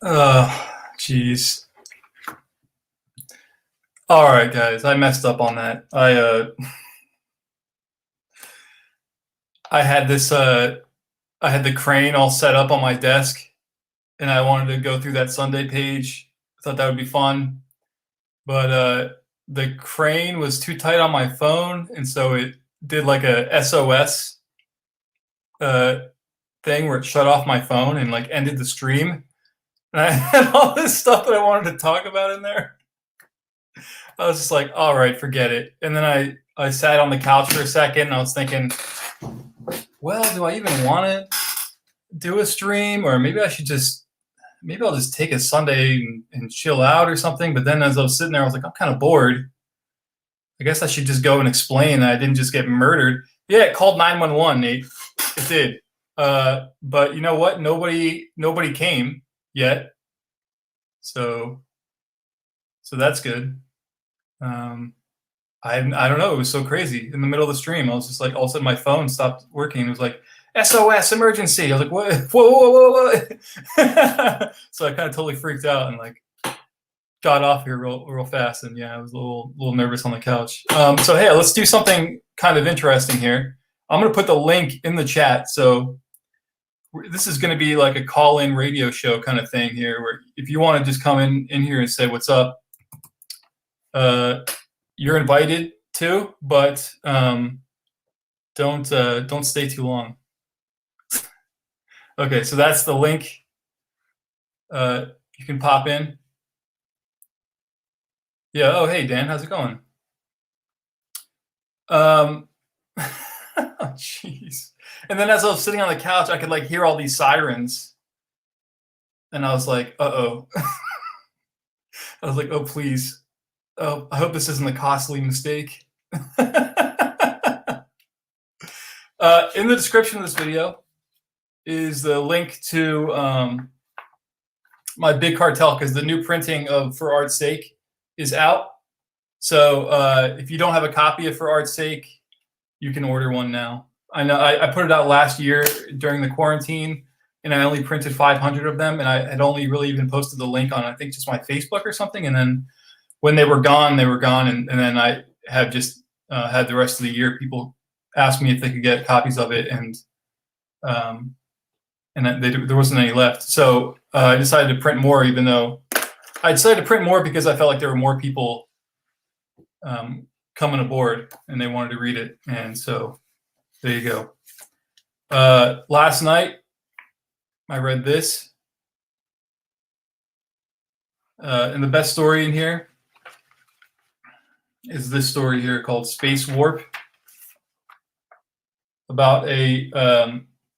Jeez. All right, guys, I messed up on that. I had this I had the crane all set up on my desk, and I wanted to go through that Sunday page. I thought that would be fun, but the crane was too tight on my phone, and so it did like a SOS uh, thing where it shut off my phone and like ended the stream. And I had all this stuff that I wanted to talk about in there. I was just like, all right, forget it. And then I sat on the couch for a second and I was thinking, well, do I even want to do a stream? Or maybe I'll just take a Sunday and chill out or something. But then as I was sitting there, I was like, I'm kind of bored. I guess I should just go and explain that I didn't just get murdered. Yeah, it called 911, Nate. It did. But you know what? Nobody came yet. So that's good. I don't know. It was so crazy. In the middle of the stream, I was just like, all of a sudden my phone stopped working. It was like, SOS emergency. I was like, what? Whoa. So I kind of totally freaked out and like got off here real fast. And yeah, I was a little nervous on the couch. So hey, let's do something kind of interesting here. I'm going to put the link in the chat. So this is going to be like a call-in radio show kind of thing here, where if you want to just come in here and say what's up, you're invited to, but don't stay too long. Okay, so that's the link. You can pop in. Yeah. Oh, hey Dan, how's it going? Jeez. And then as I was sitting on the couch, I could like hear all these sirens, and I was like, uh-oh. I was like, oh please. Oh, I hope this isn't a costly mistake. In the description of this video is the link to my Big Cartel, because the new printing of For Art's Sake is out. So if you don't have a copy of For Art's Sake, you can order one now. I know I put it out last year during the quarantine, and I only printed 500 of them, and I had only really even posted the link on, I think, just my Facebook or something. And then when they were gone, they were gone. And then I have just had the rest of the year people ask me if they could get copies of it, and there wasn't any left. So I decided to print more, even though I decided to print more because I felt like there were more people coming aboard and they wanted to read it. And so there you go. Last night, I read this. And the best story in here is this story here called Space Warp, about a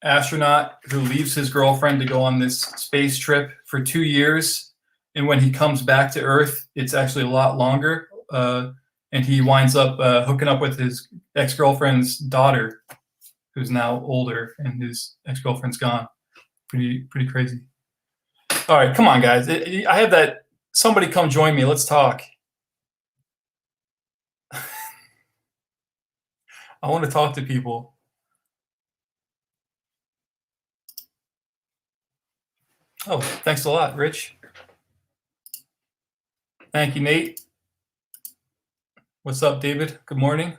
astronaut who leaves his girlfriend to go on this space trip for 2 years. And when he comes back to Earth, it's actually a lot longer. And he winds up hooking up with his ex-girlfriend's daughter, who's now older, and his ex-girlfriend's gone. Pretty crazy. All right, come on, guys. I have that. Somebody come join me. Let's talk. I want to talk to people. Oh, thanks a lot, Rich. Thank you, Nate. What's up, David? Good morning.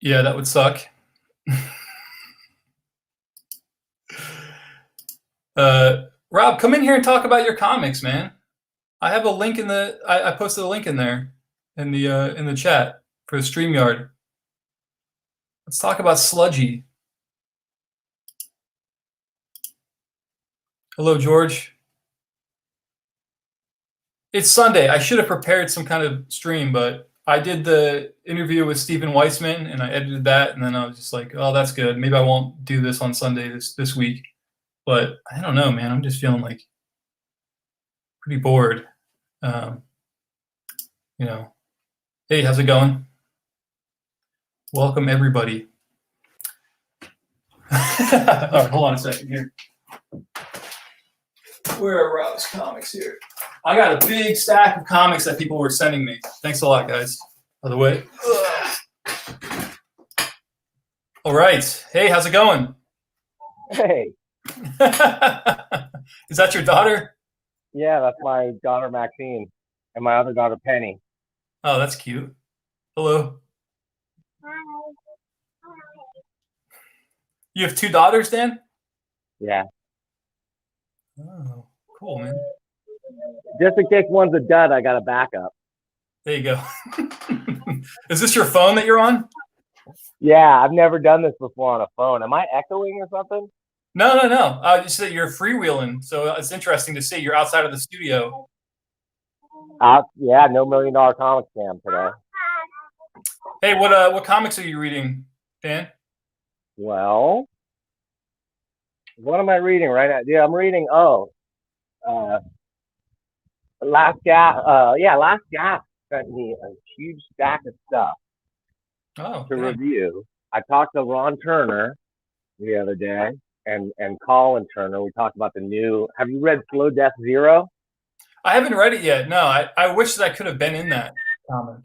Yeah, that would suck. Rob, come in here and talk about your comics, man. I have a link in the. I posted a link in there in the chat for the StreamYard. Let's talk about Sludgy. Hello, George. It's Sunday. I should have prepared some kind of stream, but I did the interview with Stephen Weissman and I edited that, and then I was just like, oh, that's good. Maybe I won't do this on Sunday this week. But I don't know, man. I'm just feeling like pretty bored. You know. Hey, how's it going? Welcome, everybody. All right, hold on a second here. Where are Rob's comics here? I got a big stack of comics that people were sending me. Thanks a lot, guys. By the way. All right. Hey, how's it going? Hey, Is that your daughter? yeah, that's my daughter Maxine and my other daughter Penny. Oh, that's cute. Hello. You have two daughters, Dan? Yeah, Oh, cool, man. just in case one's a dud, I got a backup. There you go. Is this your phone that you're on? Yeah, I've never done this before on a phone. Am I echoing or something? No, no, no. You said you're freewheeling, so it's interesting to see. You're outside of the studio. Yeah, no $1 million comic scam today. Hey, what comics are you reading, Dan? Well, what am I reading right now? Yeah, I'm reading. Uh, Last Gas sent me a huge stack of stuff Oh, to dang. review. I talked to Ron Turner the other day and Colin Turner. We talked about the new. Have you read Slow Death Zero? I haven't read it yet. No, I wish that I could have been in that comic.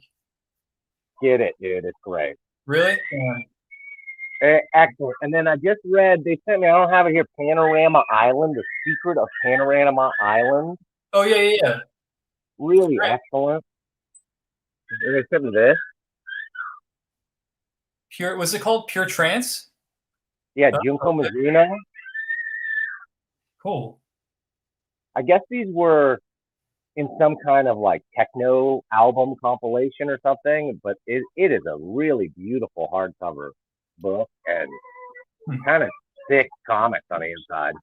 Get it, dude. It's great. Really? Yeah. Excellent. And then I just read. They sent me. I don't have it here. Panorama Island: The Secret of Panorama Island. Oh, yeah, yeah, yeah. Really Great. excellent. And they sent me this. Pure. Was it called Pure Trance? Yeah, Oh, Junko okay. Mizuno. Cool. I guess these were in some kind of like techno album compilation or something, but it is a really beautiful hardcover book and Hmm. kind of thick comics on the inside.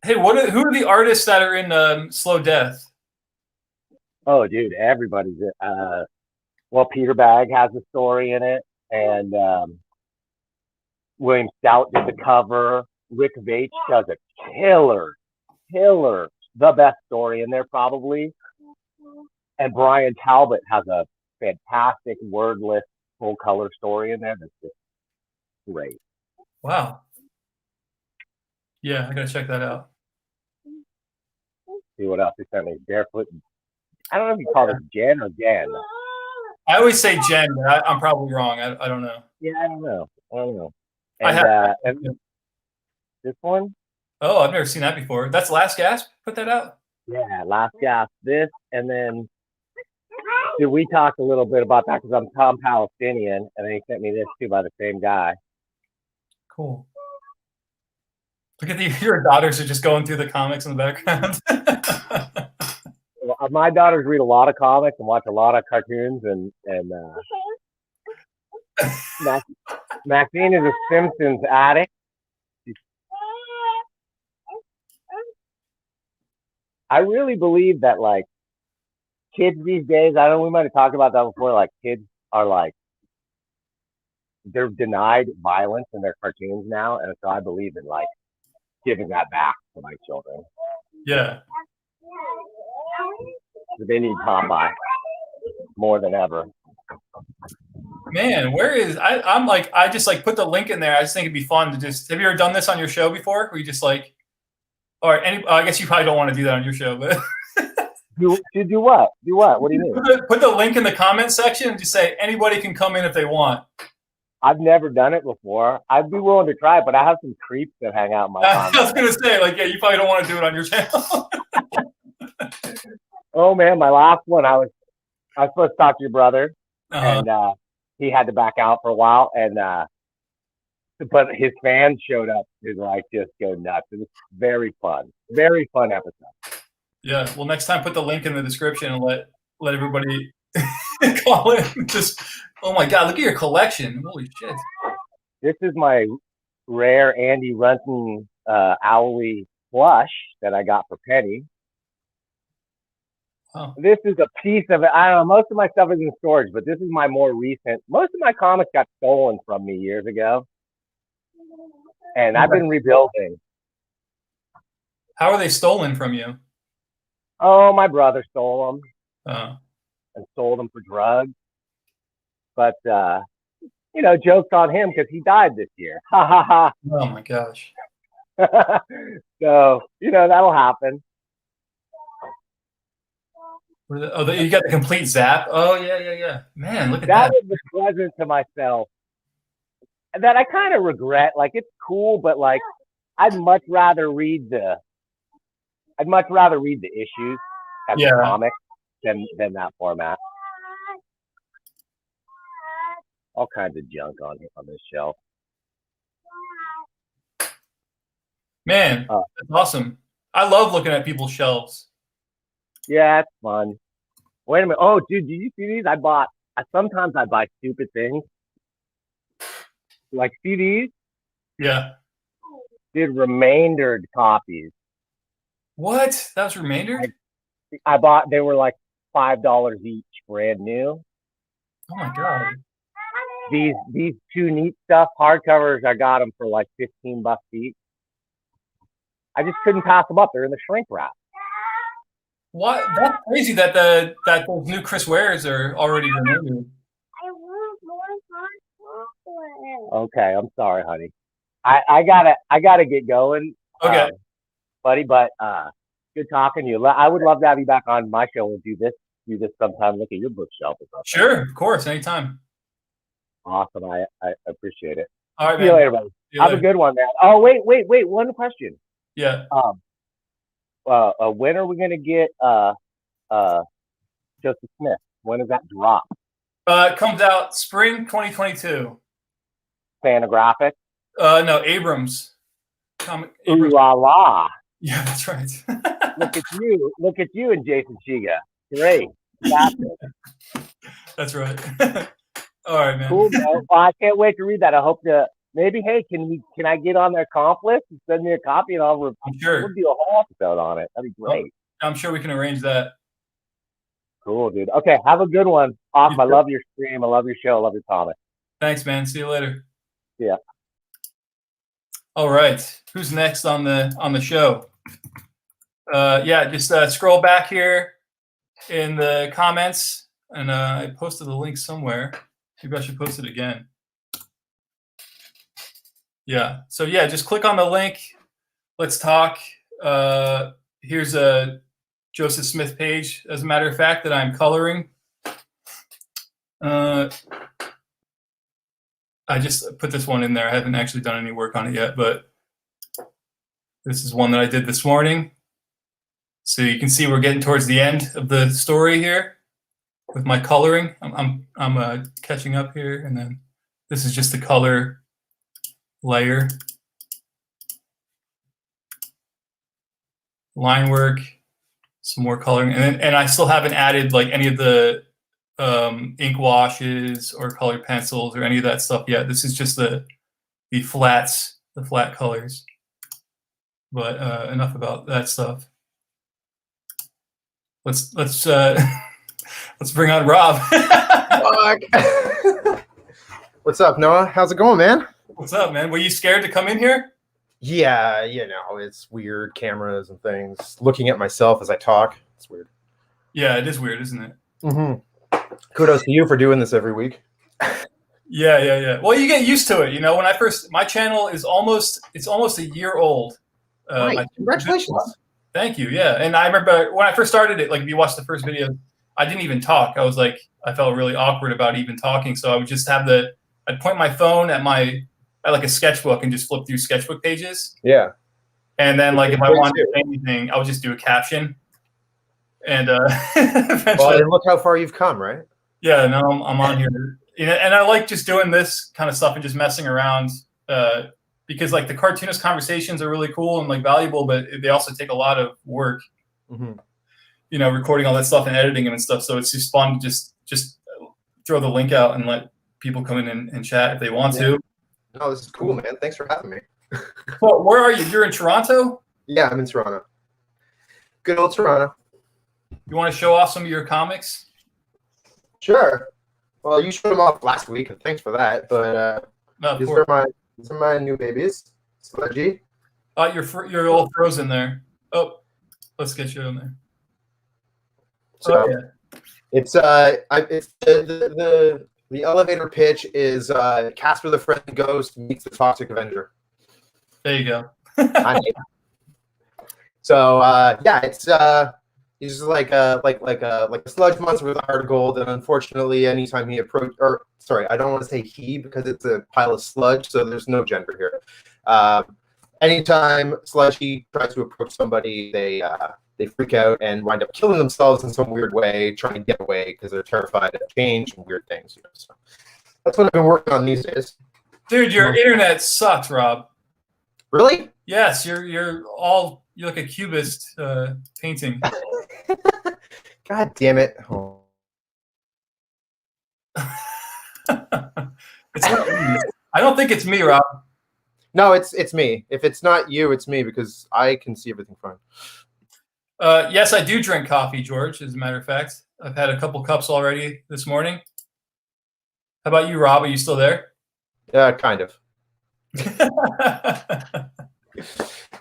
Hey, who are the artists that are in Slow Death? Oh, dude, everybody's well, Peter Bagg has a story in it, and William Stout did the cover. Rick Veitch does a killer, the best story in there probably. And Brian Talbot has a fantastic wordless full color story in there that's just great. Wow. Yeah, I gotta check that out. See what else he sent me. Barefoot. I don't know if you call this Jen or Jen. I always say Jen, but I'm probably wrong. I don't know. Yeah, I don't know. I And have. and this one, Oh, I've never seen that before. That's Last Gasp. Put that out. yeah, Last Gasp. This, and then dude, we talked a little bit about that because I'm Tom Palestinian, and then he sent me this too by the same guy. Cool. Look at your daughters are just going through the comics in the background. My daughters read a lot of comics and watch a lot of cartoons, and Maxine is a Simpsons addict. I really believe that like kids these days, I don't know, we might have talked about that before, like kids are like they're denied violence in their cartoons now, and so I believe in like giving that back to my children. Yeah. They need Popeye more than ever. Man, where is I'm like I just like put the link in there. I just think it'd be fun to just have you ever done this on your show before? Where you just like or any I guess you probably don't want to do that on your show, but do what? Do what? What do you mean? Put the link in the comment section and just say anybody can come in if they want. I've never done it before. I'd be willing to try it, but I have some creeps that hang out in my I was gonna say, like, yeah, you probably don't want to do it on your channel. Oh man, my last one, I was supposed to talk to your brother, and he had to back out for a while, and but his fans showed up to like just go nuts. It was very fun episode. Yeah, well, next time put the link in the description and let everybody call in. Just oh my god, look at your collection! Holy shit! This is my rare Andy Runton Owly plush that I got for Penny. Oh. This is a piece of it. I don't know. Most of my stuff is in storage, but this is my more recent. Most of my comics got stolen from me years ago, and I've been rebuilding. How are they stolen from you? Oh, my brother stole them and sold them for drugs. But you know, jokes on him because he died this year. Ha ha ha. Oh my gosh. So you know that'll happen. Oh, you got the complete zap. Oh yeah. Man, look at that. That was the present to myself that I kind of regret. Like it's cool, but like I'd much rather read the issues as a Yeah. comic than that format. All kinds of junk on this shelf. Man, that's awesome. I love looking at people's shelves. Yeah, it's fun. Wait a minute. Oh, dude, did you see these? Sometimes I buy stupid things. Like CDs. Yeah. Did remaindered copies. What? That was remaindered? I bought, they were like $5 each, brand new. Oh my God. These two neat stuff hardcovers, I got them for like $15 each. I just couldn't pass them up. They're in the shrink wrap. What? That's crazy that those new Chris Wares are already remaindered. Okay, I'm sorry, honey. I gotta get going. Okay. Buddy, but good talking to you. I would love to have you back on my show and do this sometime. Look at your bookshelf or something. Sure, of course, anytime. Awesome. I appreciate it. All right, See you later, buddy. Have a good one, man. Oh, wait. One question. Yeah. When are we gonna get Joseph Smith? When does that drop? It comes out spring 2022. Fanographic? No, Abrams. Abrams. Ooh la la. Yeah, that's right. Look at you and Jason Chiga. Great. That's right. All right, man. Cool, man. Well, I can't wait to read that. I hope to maybe. Hey, can I get on their comp list and send me a copy and I'm sure we'll do a whole episode on it. That'd be great. I'm sure we can arrange that. Cool, dude. Okay, have a good one. Awesome. I love your stream. I love your show. I love your comments. Thanks, man. See you later. Yeah. All right. Who's next on the show? Yeah, just scroll back here in the comments, and I posted the link somewhere. Maybe I should post it again. Yeah. So yeah, just click on the link. Let's talk. Here's a Joseph Smith page, as a matter of fact, that I'm coloring. I just put this one in there. I haven't actually done any work on it yet, but this is one that I did this morning. So you can see we're getting towards the end of the story here with my coloring. I'm catching up here, and then this is just the color layer. Line work, some more coloring, and I still haven't added like any of the ink washes or colored pencils or any of that stuff yet. This is just the flats, the flat colors. But enough about that stuff. Let's let's bring on Rob. What's up, Noah? How's it going, man? What's up, man? Were you scared to come in here? Yeah, you know, it's weird, cameras and things. Looking at myself as I talk, it's weird. Yeah, it is weird, isn't it? Mm-hmm. Kudos to you for doing this every week. Yeah. Well, you get used to it. You know, when my channel is almost a year old. Right. Congratulations. Thank you. Yeah. And I remember when I first started it, like if you watched the first video, I didn't even talk. I felt really awkward about even talking. So I would just I'd point my phone at like a sketchbook and just flip through sketchbook pages. Yeah. And then like if I wanted to say anything, I would just do a caption. And well, and look how far you've come, right? Yeah, no, I'm on here. And I like just doing this kind of stuff and just messing around because like the cartoonist conversations are really cool and like valuable, but they also take a lot of work. Mm-hmm. You know, recording all that stuff and editing them and stuff. So it's just fun to just throw the link out and let people come in and chat if they want to. No, this is cool, man. Thanks for having me. Well, where are you? You're in Toronto? Yeah, I'm in Toronto. Good old Toronto. You want to show off some of your comics? Sure. Well, you showed them off last week, and thanks for that. But these are my new babies. Sludgy. You're all frozen there. Oh, let's get you in there. So it's the elevator pitch is Casper the Friendly Ghost meets the Toxic Avenger. There you go. So yeah, it's He's like a sludge monster with a heart of gold, and unfortunately, anytime he approach, or sorry, I don't want to say he because it's a pile of sludge, so there's no gender here. Anytime Sludgy tries to approach somebody, they freak out and wind up killing themselves in some weird way, trying to get away because they're terrified of change and weird things. You know, so that's what I've been working on these days. Dude, your internet sucks, Rob. Really? Yes, you're like a cubist painting. God damn it! Oh. It's not me. I don't think it's me, Rob. No, it's me. If it's not you, it's me because I can see everything fine. Yes, I do drink coffee, George. As a matter of fact, I've had a couple cups already this morning. How about you, Rob? Are you still there? Kind of.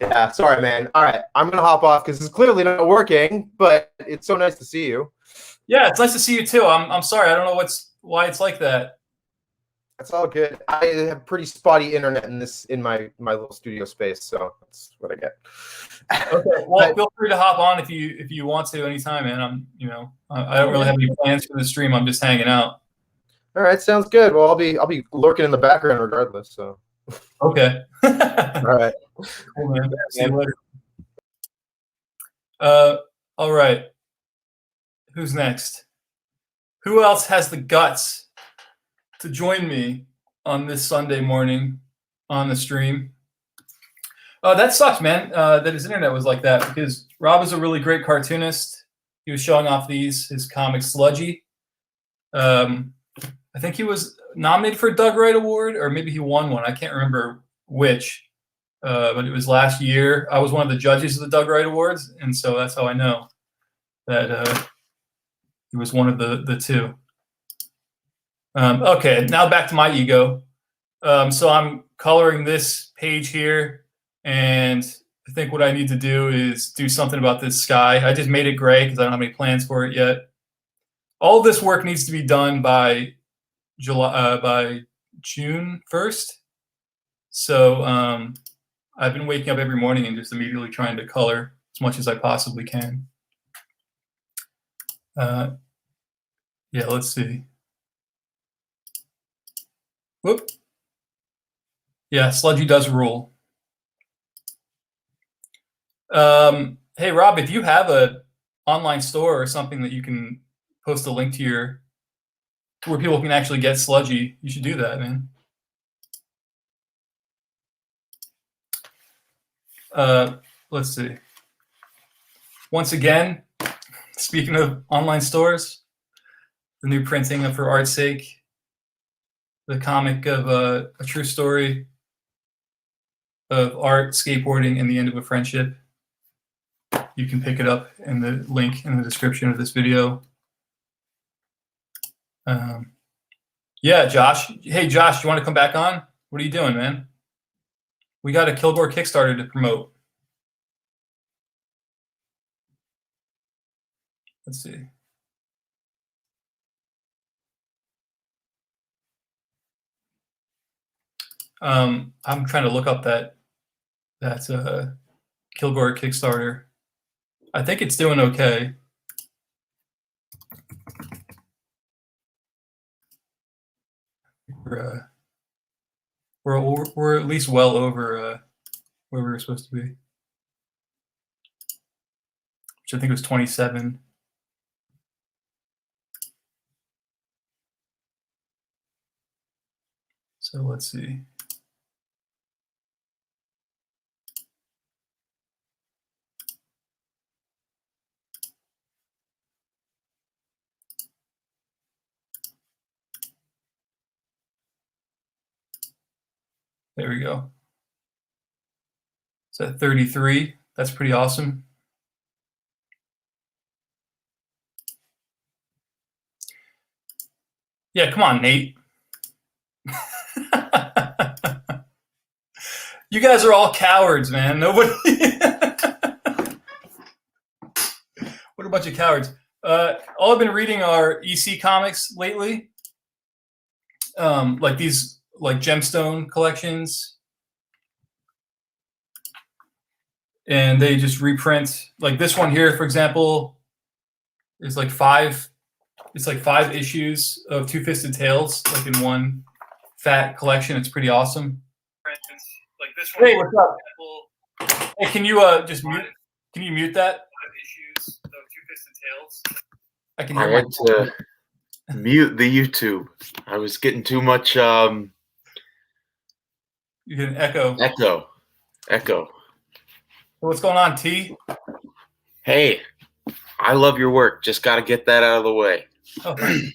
Yeah, sorry, man. All right, I'm gonna hop off because it's clearly not working. But it's so nice to see you. Yeah, it's nice to see you too. I'm sorry. I don't know why it's like that. That's all good. I have pretty spotty internet in my little studio space, so that's what I get. Okay. Well, feel free to hop on if you want to anytime, man. I don't really have any plans for the stream. I'm just hanging out. All right, sounds good. Well, I'll be lurking in the background regardless. So. Okay. All right. Cool, man. See you later. All right. Who's next? Who else has the guts to join me on this Sunday morning on the stream? That sucks, man, that his internet was like that, because Rob is a really great cartoonist. He was showing off his comic Sludgy. I think he was nominated for a Doug Wright Award, or maybe he won one. I can't remember which, but it was last year. I was one of the judges of the Doug Wright Awards, and so that's how I know that he was one of the two. Okay, now back to my ego. So I'm coloring this page here, and I think what I need to do is do something about this sky. I just made it gray because I don't have any plans for it yet. All of this work needs to be done by June 1st. So I've been waking up every morning and just immediately trying to color as much as I possibly can. Yeah, let's see. Whoop. Yeah, Sludgy does rule. Hey, Rob, if you have an online store or something that you can post a link to where people can actually get Sludgy, you should do that, man. Let's see. Once again, speaking of online stores, the new printing of For Art's Sake, the comic of a true story of art, skateboarding, and the end of a friendship. You can pick it up in the link in the description of this video. Yeah, Josh. Hey, Josh, you want to come back on? What are you doing, man? We got a Kilgore Kickstarter to promote. Let's see. I'm trying to look up that Kilgore Kickstarter. I think it's doing okay. We're at least well over where we were supposed to be, which I think was 27. So let's see. There we go. It's at 33. That's pretty awesome. Yeah, come on, Nate. You guys are all cowards, man. Nobody. What a bunch of cowards. All I've been reading are EC comics lately. Like these, like gemstone collections. And they just reprint, like this one here, for example, There's like five. It's like 5 issues of Two Fisted Tales, like in one fat collection. It's pretty awesome. Like this one. Hey, what's up? Hey, can you just mute? Can you mute that? 5 issues of Two Fisted Tales. I can hear. I had to mute the YouTube. I was getting too much. You get an echo. Echo. What's going on, T? Hey, I love your work. Just got to get that out of the way. Oh, thanks.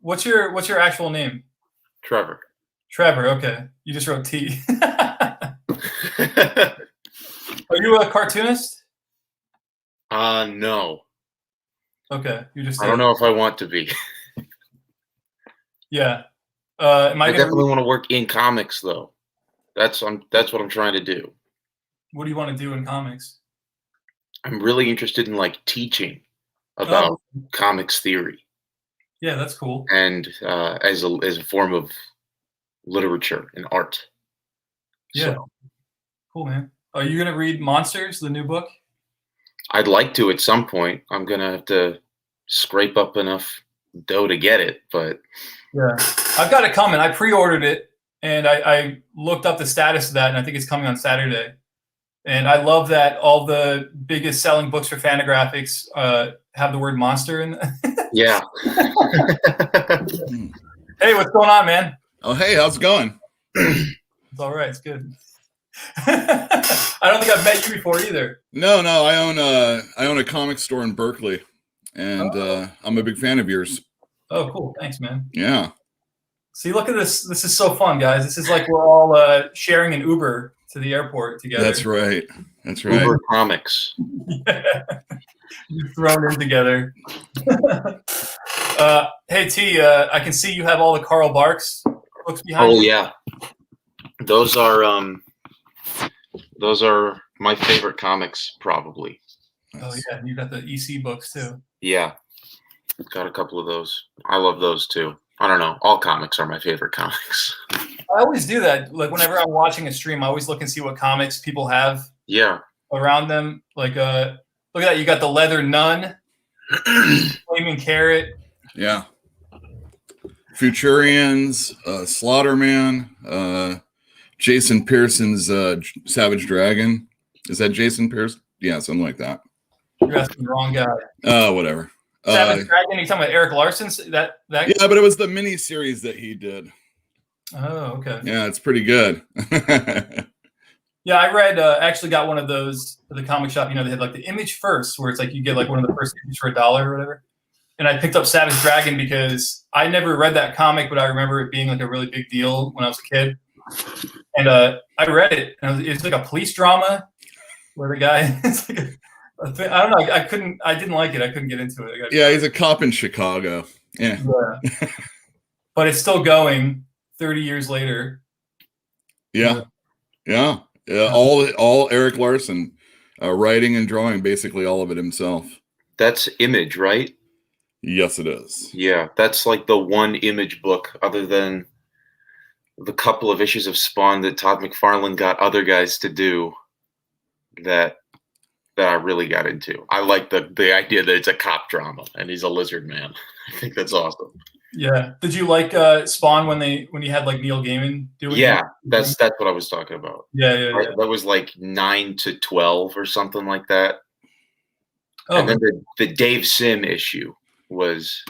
What's your actual name? Trevor. Trevor. Okay, you just wrote T. Are you a cartoonist? No. Okay, you just. I don't know if I want to be. Yeah. Am I definitely want to work in comics, though. That's what I'm trying to do. What do you want to do in comics? I'm really interested in like teaching about comics theory. Yeah, that's cool. And as a form of literature and art. Yeah. So. Cool, man. Are you gonna read Monsters, the new book? I'd like to at some point. I'm gonna have to scrape up enough dough to get it, but yeah, I've got it coming. I pre-ordered it, and I looked up the status of that, and I think it's coming on Saturday. And I love that all the biggest selling books for Fantagraphics have the word monster in them. Yeah. Hey, what's going on, man? Oh, hey, how's it going? It's all right. It's good. I don't think I've met you before either. No, I own a comic store in Berkeley, and I'm a big fan of yours. Oh, cool. Thanks, man. Yeah. See, look at this. This is so fun, guys. This is like we're all sharing an Uber to the airport together. That's right. That's right. Uber comics. Yeah. You're thrown in together. Hey, T, I can see you have all the Carl Barks books behind you. Oh, yeah. Those are my favorite comics, probably. Oh, yeah. You got the EC books, too. Yeah. Got a couple of those. I love those, too. I don't know. All comics are my favorite comics. I always do that. Like, whenever I'm watching a stream, I always look and see what comics people have around them. Like, look at that. You got the Leather Nun, Flaming Carrot. Yeah. Futurians, Slaughterman, Jason Pearson's Savage Dragon. Is that Jason Pearson? Yeah, something like that. You're asking the wrong guy. Whatever. Savage Dragon. You talking about Eric Larson's? That? Yeah, but it was the mini series that he did. Oh, okay. Yeah, it's pretty good. Yeah, I read. Actually, got one of those at the comic shop. You know, they had like the Image First, where it's like you get like one of the first issues for $1 or whatever. And I picked up Savage Dragon because I never read that comic, but I remember it being like a really big deal when I was a kid. And I read it, and it's like a police drama where the guy. It's like I don't know. I didn't like it. I couldn't get into it. Yeah, he's a cop in Chicago. Yeah. But it's still going 30 years later. Yeah. All Eric Larson, writing and drawing basically all of it himself. That's Image, right? Yes, it is. Yeah, that's like the one Image book, other than the couple of issues of Spawn that Todd McFarlane got other guys to do, that I really got into. I like the idea that it's a cop drama and he's a lizard man. I think that's awesome. Yeah. Did you like Spawn when you had like Neil Gaiman doing? Yeah, that's what I was talking about. Yeah. That was like 9 to 12 or something like that. Oh. And then the Dave Sim issue is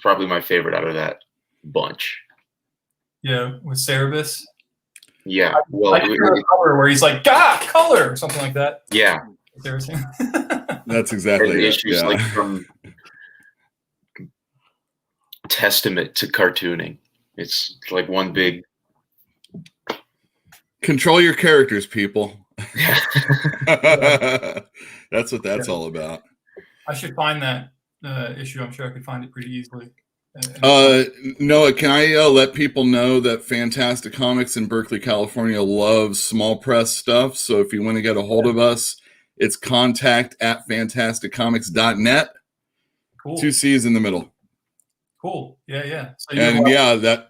probably my favorite out of that bunch. Yeah, with Cerebus. Yeah, well, I a cover where he's like, color or something like that. Yeah, that's exactly and it. Issues like from Testament to cartooning. It's like one big. Control your characters, people. That's what that's all about. I should find that issue. I'm sure I could find it pretty easily. Noah, can I let people know that Fantastic Comics in Berkeley, California loves small press stuff? So if you want to get a hold of us, it's contact@fantasticcomics.net. Cool. 2 C's in the middle. Cool. Yeah. So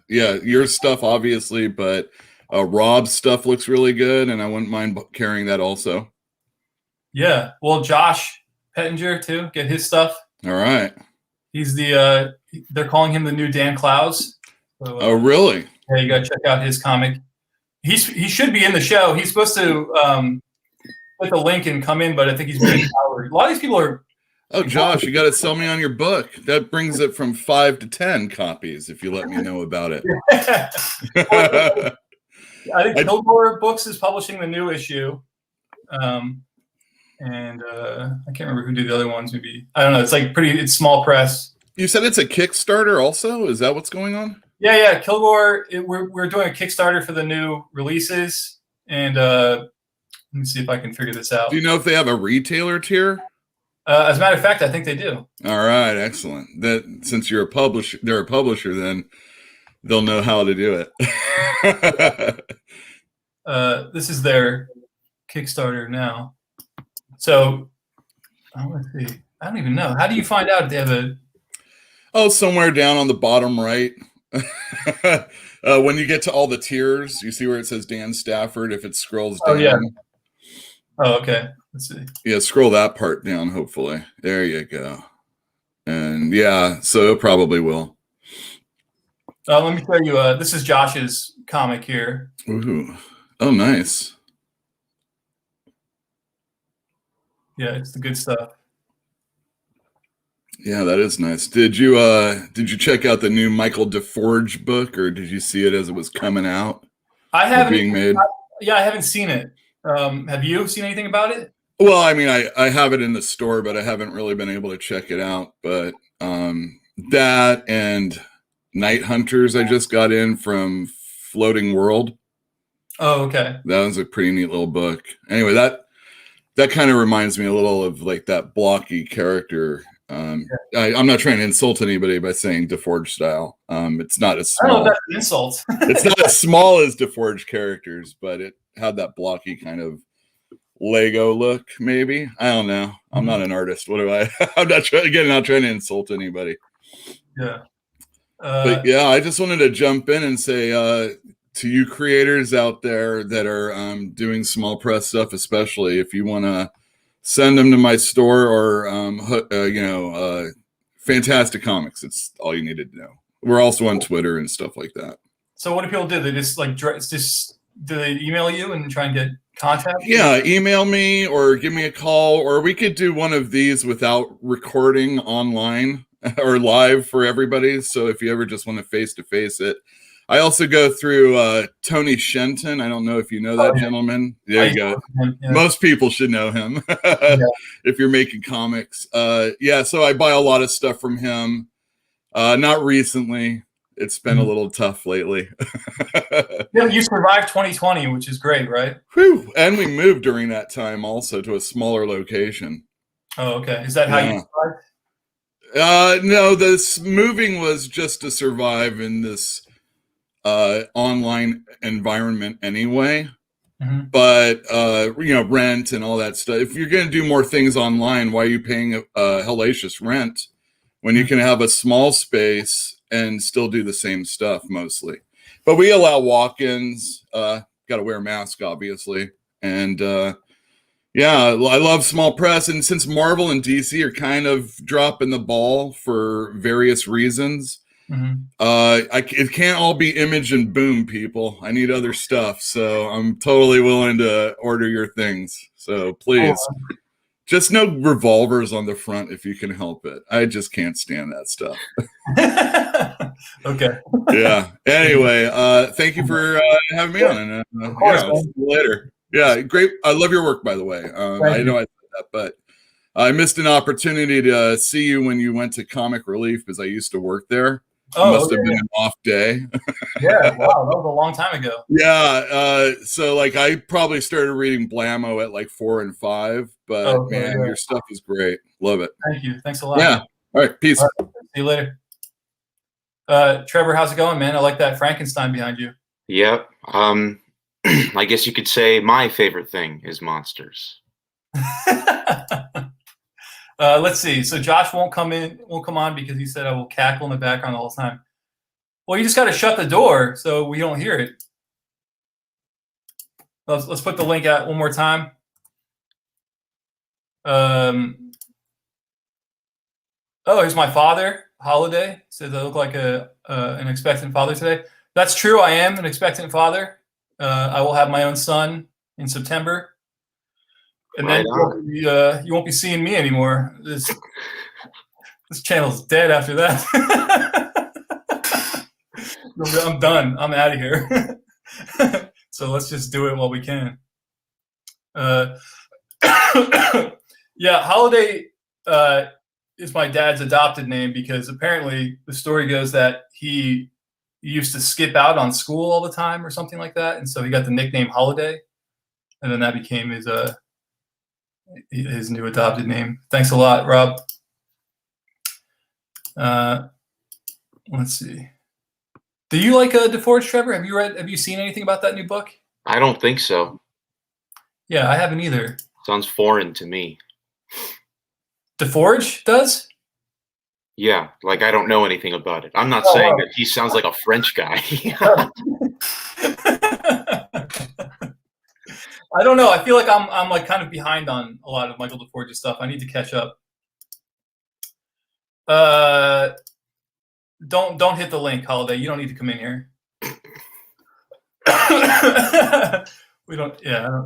your stuff obviously, but Rob's stuff looks really good, and I wouldn't mind carrying that also. Yeah. Well, Josh Pettinger too. Get his stuff. All right. He's the they're calling him the new Dan Clowes. So, Oh, really? yeah, you gotta check out his comic. He should be in the show. He's supposed to put the link and come in, but I think he's being powered. A lot of these people are. Oh, Josh, you got to sell me on your book. That brings it from 5 to 10 copies if you let me know about it. I think Kilgore Books is publishing the new issue, and I can't remember who did the other ones. Maybe I don't know. It's small press. You said it's a Kickstarter also? Is that what's going on? Yeah. Kilgore, we're doing a Kickstarter for the new releases, and let me see if I can figure this out. Do you know if they have a retailer tier? As a matter of fact, I think they do. All right, excellent. That since they're a publisher, then they'll know how to do it. This is their Kickstarter now. So let's see. I don't even know. How do you find out if they have a? Oh, somewhere down on the bottom right. When you get to all the tiers, you see where it says Dan Stafford. If it scrolls down. Oh yeah. Oh, okay. Let's see. Yeah, scroll that part down, hopefully. There you go. And yeah, so it probably will. Let me show you. This is Josh's comic here. Ooh. Oh, nice. Yeah, it's the good stuff. Yeah, that is nice. Did you check out the new Michael DeForge book, or did you see it as it was coming out? I haven't being made. I haven't seen it. Have you seen anything about it? Well, I mean, I have it in the store, but I haven't really been able to check it out. But that and Night Hunters I just got in from Floating World. Oh, okay. That was a pretty neat little book. Anyway, that kind of reminds me a little of like that blocky character. I'm not trying to insult anybody by saying DeForge style. It's not as I don't know small. if that's an insult. It's not as small as DeForge characters, but it had that blocky kind of Lego look, maybe. I don't know. I'm not an artist. What do I? I'm not trying to insult anybody. Yeah. But yeah, I just wanted to jump in and say to you creators out there that are doing small press stuff, especially if you want to send them to my store or Fantastic Comics. It's all you needed to know. We're also on Twitter and stuff like that. So what do people do? They just do they email you and try and get contact? Yeah, email me or give me a call, or we could do one of these without recording online or live for everybody. So if you ever just want to face it. I also go through Tony Shenton. I don't know if you know that gentleman. There you go. Yeah. Most people should know him if you're making comics. So I buy a lot of stuff from him. Not recently. It's been a little tough lately. Yeah, you survived 2020, which is great, right? Whew. And we moved during that time also to a smaller location. Oh, okay. Is that how you survived? No, this moving was just to survive in this online environment anyway. Mm-hmm. But rent and all that stuff. If you're going to do more things online, why are you paying a hellacious rent when you can have a small space and still do the same stuff mostly? But we allow walk-ins. Got to wear a mask, obviously. And I love small press. And since Marvel and DC are kind of dropping the ball for various reasons, it can't all be Image and Boom, people. I need other stuff. So I'm totally willing to order your things. So please, just no revolvers on the front if you can help it. I just can't stand that stuff. Okay. Yeah. Anyway, thank you for having me on. And I'll see you later. Yeah, great. I love your work, by the way. I know I said that, but I missed an opportunity to see you when you went to Comic Relief because I used to work there. Must have been an off day. Yeah, wow, that was a long time ago. Yeah, so like I probably started reading Blammo at like 4 and 5, but your stuff is great. Love it. Thank you. Thanks a lot. Yeah. All right. Peace. All right. See you later. Trevor, how's it going, man? I like that Frankenstein behind you. Yep. I guess you could say my favorite thing is monsters. Let's see. So Josh won't come on because he said I will cackle in the background the whole time. Well, you just got to shut the door so we don't hear it. Let's put the link out one more time. Oh, here's my father, Holiday. Says I look like an expectant father today. That's true. I am an expectant father. I will have my own son in September. And Right then you won't be seeing me anymore. This channel's dead after that. I'm done. I'm out of here. So let's just do it while we can. Yeah, Holiday is my dad's adopted name because apparently the story goes that he used to skip out on school all the time or something like that, and so he got the nickname Holiday, and then that became his new adopted name. Thanks a lot, Rob. Let's see. Do you like DeForge, Trevor? Have you seen anything about that new book? I don't think so. Yeah, I haven't either. Sounds foreign to me. DeForge does? Yeah, like I don't know anything about it. I'm not saying that he sounds like a French guy. I don't know. I feel like I'm like kind of behind on a lot of Michael DeForge's stuff. I need to catch up. Don't hit the link, Holiday. You don't need to come in here. We don't. Yeah.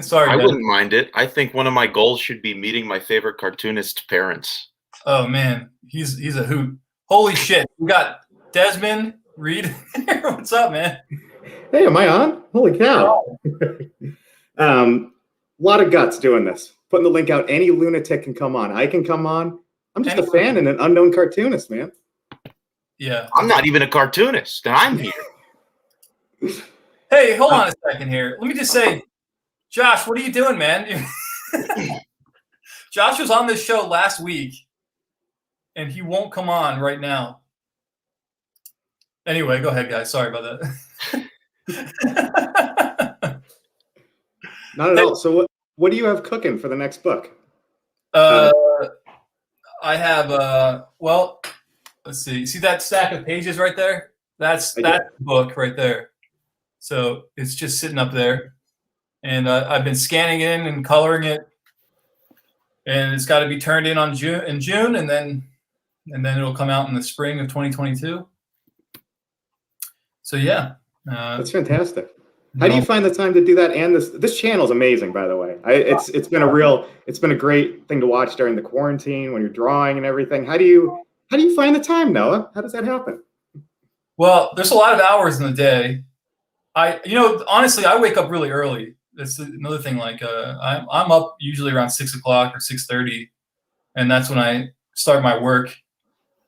Sorry. I Ben. wouldn't mind it. I think one of my goals should be meeting my favorite cartoonist parents. Oh man, he's a hoot. Holy shit. We got Desmond Reed. What's up, man? Hey, am I on? Holy cow. A lot of guts doing this. Putting the link out. Any lunatic can come on. I can come on. I'm just a fan and an unknown cartoonist, man. Yeah. I'm not even a cartoonist, and I'm here. Hey, hold on a second here. Let me just say, Josh, what are you doing, man? Josh was on this show last week, and he won't come on right now. Anyway, go ahead, guys. Sorry about that. Not at all. So what do you have cooking for the next book? I have well, let's see. See that stack of pages right there? That's the book right there. So it's just sitting up there, and I've been scanning in and coloring it, and it's got to be turned in on June, and then it'll come out in the spring of 2022. So yeah, That's fantastic. How do you find the time to do that? And this channel is amazing, by the way. It's been a great thing to watch during the quarantine when you're drawing and everything. How do you find the time, Noah? How does that happen? Well, there's a lot of hours in the day. Honestly, I wake up really early. That's another thing. Like I'm up usually around 6 o'clock or 6:30, and that's when I start my work.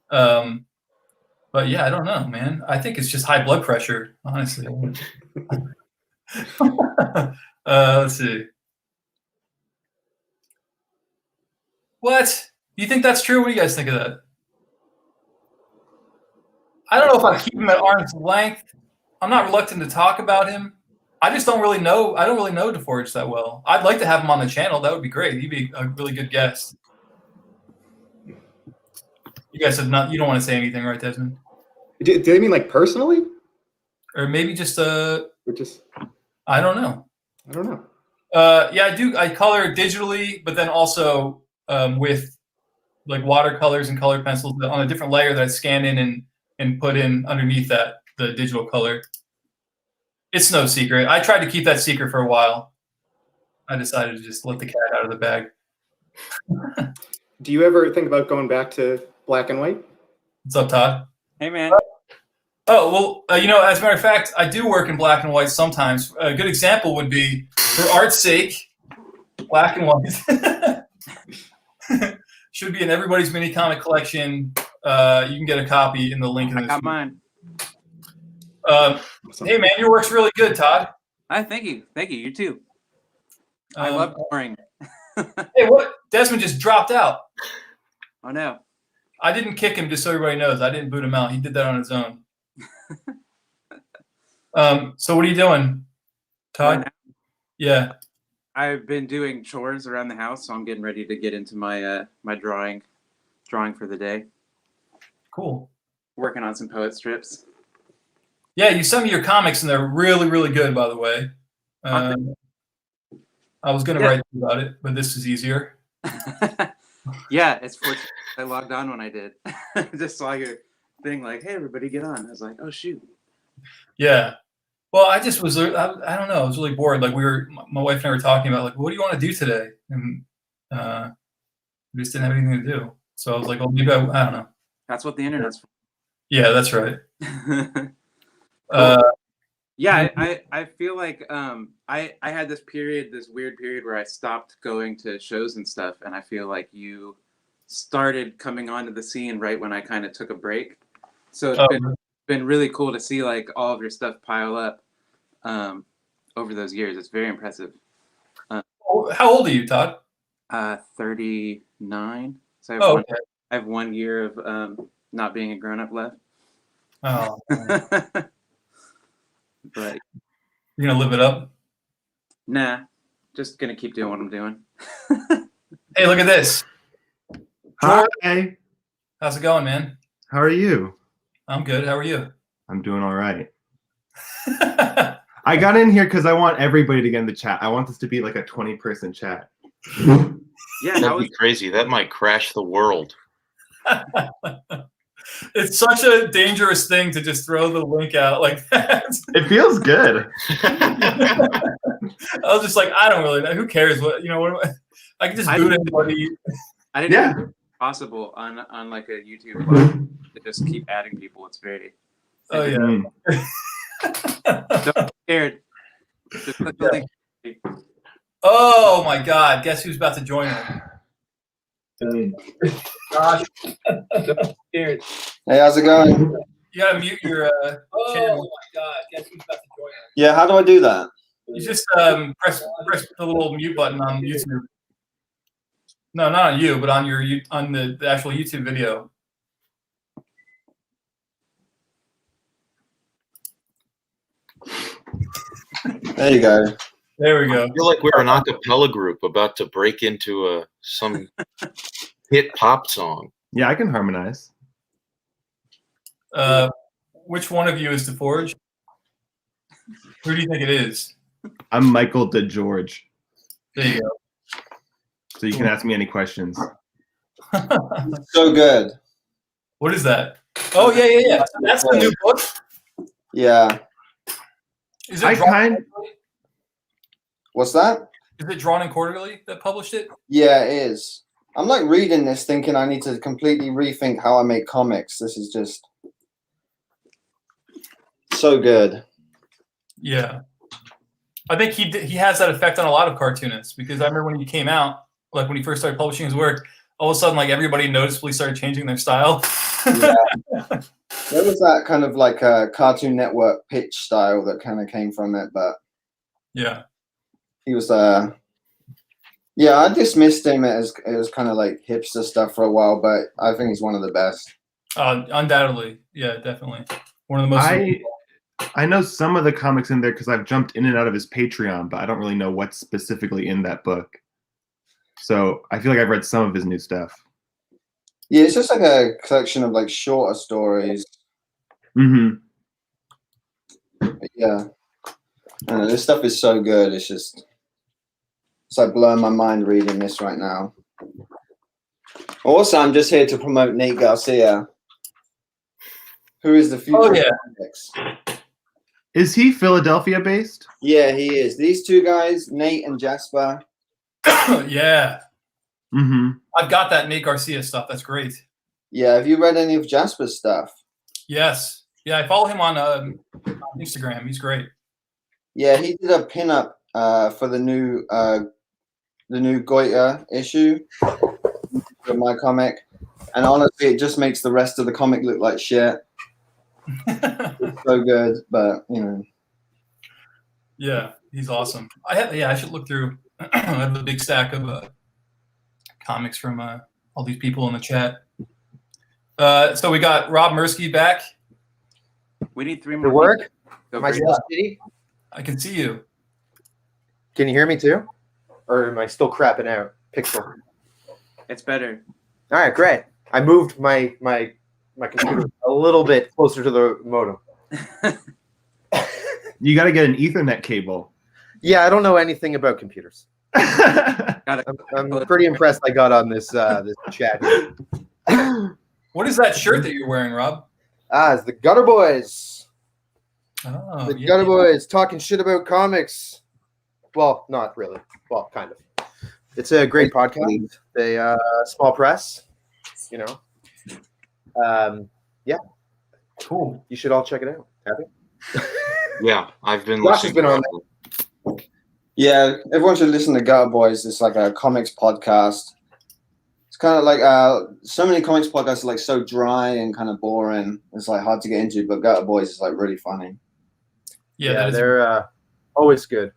But yeah, I don't know, man. I think it's just high blood pressure, honestly. Let's see. What? You think that's true? What do you guys think of that? I don't know if I keep him at arm's length. I'm not reluctant to talk about him. I just don't really know. I don't really know DeForge that well. I'd like to have him on the channel. That would be great. He'd be a really good guest. You guys have not. You don't want to say anything, right, Desmond? Do they mean like personally? Or maybe just Or just I don't know. I don't know. Yeah, I do. I color digitally, but then also with like watercolors and colored pencils on a different layer that I scan in and put in underneath that the digital color. It's no secret. I tried to keep that secret for a while. I decided to just let the cat out of the bag. Do you ever think about going back to black and white? What's up, Todd? Hey, man. Oh, well, as a matter of fact, I do work in black and white sometimes. A good example would be, for art's sake, black and white. Should be in everybody's mini comic collection. You can get a copy in the link in I this. got mine. Hey, man, your work's really good, Todd. Thank you. Thank you. You too. I love drawing. Hey, what? Desmond just dropped out. Oh, no. I didn't kick him, just so everybody knows. I didn't boot him out. He did that on his own. So what are you doing, Todd? Right now, Yeah. I've been doing chores around the house, so I'm getting ready to get into my my drawing for the day. Cool. Working on some poet strips. Yeah, you sent me your comics, and they're really, really good, by the way. I was going to write about it, but this is easier. Yeah, it's I logged on when I did. Just saw your thing like, hey, everybody get on. I was like, oh, shoot. Yeah. Well, I just was, I don't know. I was really bored. Like my wife and I were talking about like, what do you want to do today? And we just didn't have anything to do. So I was like, well, maybe I don't know. That's what the internet's for. Yeah, that's right. Yeah, I feel like I had this weird period where I stopped going to shows and stuff, and I feel like you started coming onto the scene right when I kind of took a break. So it's been really cool to see like all of your stuff pile up over those years. It's very impressive. How old are you, Todd? 39. So Okay. I have 1 year of not being a grown up left. Oh, But you're gonna live it up. nah, just gonna keep doing what I'm doing. Hey, look at this. Hi, How's it going, man? how are you? I'm good. How are you? I'm doing all right. I got in here because I want everybody to get in the chat. I want this to be like a 20-person chat. Yeah, how That'd was be crazy. That might crash the world. It's such a dangerous thing to just throw the link out like that. It feels good. I was just like, I don't really know. Who cares? What I can just boot anybody. I didn't Yeah. know it was possible on like a YouTube platform to just keep adding people. It's very Oh yeah. Mm. don't be scared. Just click the link. Oh my God! Guess who's about to join us? Gosh, scared. Hey, how's it going? You gotta mute your channel. Oh my God! Guess who's about to join us? Yeah, how do I do that? You just press the little mute button on YouTube. No, not on you, but on the actual YouTube video. There you go. There we go. I feel like we're an a cappella group about to break into some hit pop song. Yeah, I can harmonize. Which one of you is DeForge? Who do you think it is? I'm Michael DeGeorge, There you go. so you can ask me any questions. So good. What is that? Oh yeah. So that's the new book. Yeah. Is I it drawn? kind What's that? Is it Drawn and Quarterly that published it? Yeah, it is. I'm like reading this thinking I need to completely rethink how I make comics. This is just so good. Yeah. I think he has that effect on a lot of cartoonists because I remember when he came out, like when he first started publishing his work, all of a sudden like everybody noticeably started changing their style. Yeah. There was that kind of like a Cartoon Network pitch style that kind of came from it, but Yeah. he was yeah, I dismissed him as it was kind of like hipster stuff for a while, but I think he's one of the best. Undoubtedly. Yeah, definitely. One of the most I know some of the comics in there because I've jumped in and out of his Patreon, but I don't really know what's specifically in that book. So I feel like I've read some of his new stuff. Yeah, it's just like a collection of like shorter stories. Mm-hmm. But yeah, I don't know, this stuff is so good. It's like blowing my mind reading this right now. Also, I'm just here to promote Nate Garcia, who is the future. Oh, yeah. of comics. Is he Philadelphia based? Yeah, he is. These two guys, Nate and Jasper. Yeah. Mm-hmm. I've got that Nate Garcia stuff. That's great. Yeah, have you read any of Jasper's stuff? Yes. Yeah, I follow him on Instagram. He's great. Yeah, he did a pinup for the new Goiter issue of my comic, and honestly, it just makes the rest of the comic look like shit. It's so good, but you know. Yeah, he's awesome. I should look through. I have a big stack of comics from all these people in the chat. So we got Rob Mirsky back. We need 3 To more. work? Go Am I for it. still shitty? I can see you. Can you hear me too? Or am I still crapping out? Pixel. It's better. All right, great. I moved my computer a little bit closer to the modem. You got to get an Ethernet cable. Yeah, I don't know anything about computers. Got it. I'm pretty impressed I got on this this chat here. What is that shirt that you're wearing, Rob? It's the Gutter Boys. Oh, The yeah. Gutter Boys talking shit about comics. Well, not really. Well, kind of. It's a great podcast. They small press, you know. Yeah, Cool. you should all check it out. Happy? Yeah, I've been Josh has listening. been on Yeah, everyone should listen to Gutter Boys. It's like a comics podcast. It's kind of like so many comics podcasts are like so dry and kind of boring. It's like hard to get into, but Gutter Boys is like really funny. Yeah, that is- they're always good.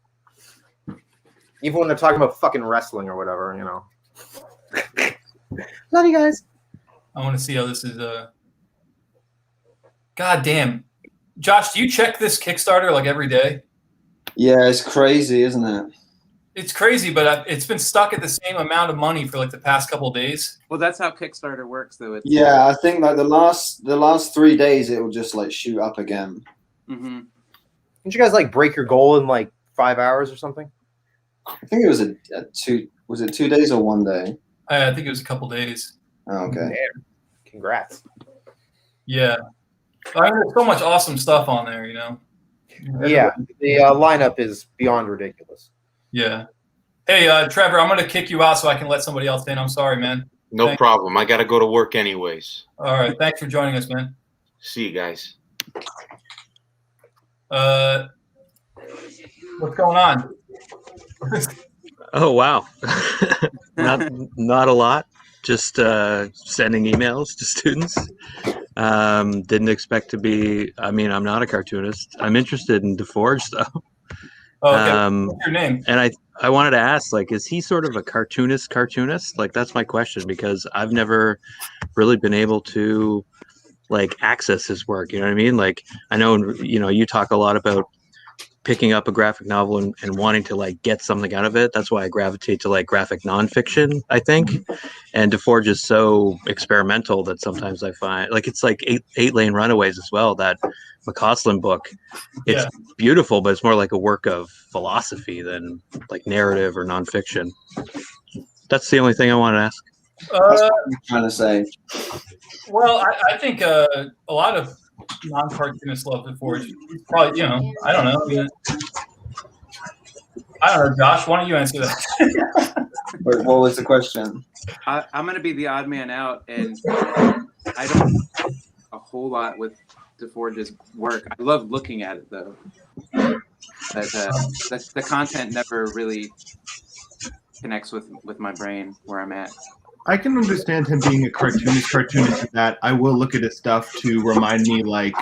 Even when they're talking about fucking wrestling or whatever, you know. Love you guys. I want to see how this is. God damn, Josh, do you check this Kickstarter like every day? Yeah, it's crazy, isn't it? It's crazy, but it's been stuck at the same amount of money for like the past couple of days. Well, that's how Kickstarter works, though. It's, Yeah, I think like the last 3 days it will just like shoot up again. hmm Didn't you guys like break your goal in like 5 hours or something? I think it was a 2 days or 1 day? I think it was a couple days. Oh, okay. Damn. Congrats. Yeah, I mean, there's so much awesome stuff on there, you know. Yeah, the lineup is beyond ridiculous. Yeah. Hey, Trevor, I'm gonna kick you out so I can let somebody else in. I'm sorry, man. No Thank- problem. I got to go to work anyways. All right, thanks for joining us, man. See you guys. What's going on? Oh wow, not a lot. Just sending emails to students. Didn't expect to be. I mean, I'm not a cartoonist. I'm interested in DeForge though. Oh, okay. What's your name? And I wanted to ask, like, is he sort of a cartoonist? Like, that's my question, because I've never really been able to like access his work. You know what I mean? Like, I know, you talk a lot about picking up a graphic novel and wanting to like get something out of it. That's why I gravitate to like graphic nonfiction, I think. And DeForge is so experimental that sometimes I find like it's like eight Lane Runaways as well, that McCausland book. It's beautiful, but it's more like a work of philosophy than like narrative or nonfiction. That's the only thing I want to ask. That's what I'm trying to say. Well, I think a lot of non-cartoonists love DeForge. He's probably, I don't know. I don't know, Josh. Why don't you answer that? But what was the question? I'm going to be the odd man out, and I don't do a whole lot with DeForge's work. I love looking at it, though. But the content never really connects with my brain where I'm at. I can understand him being a cartoonist in that I will look at his stuff to remind me like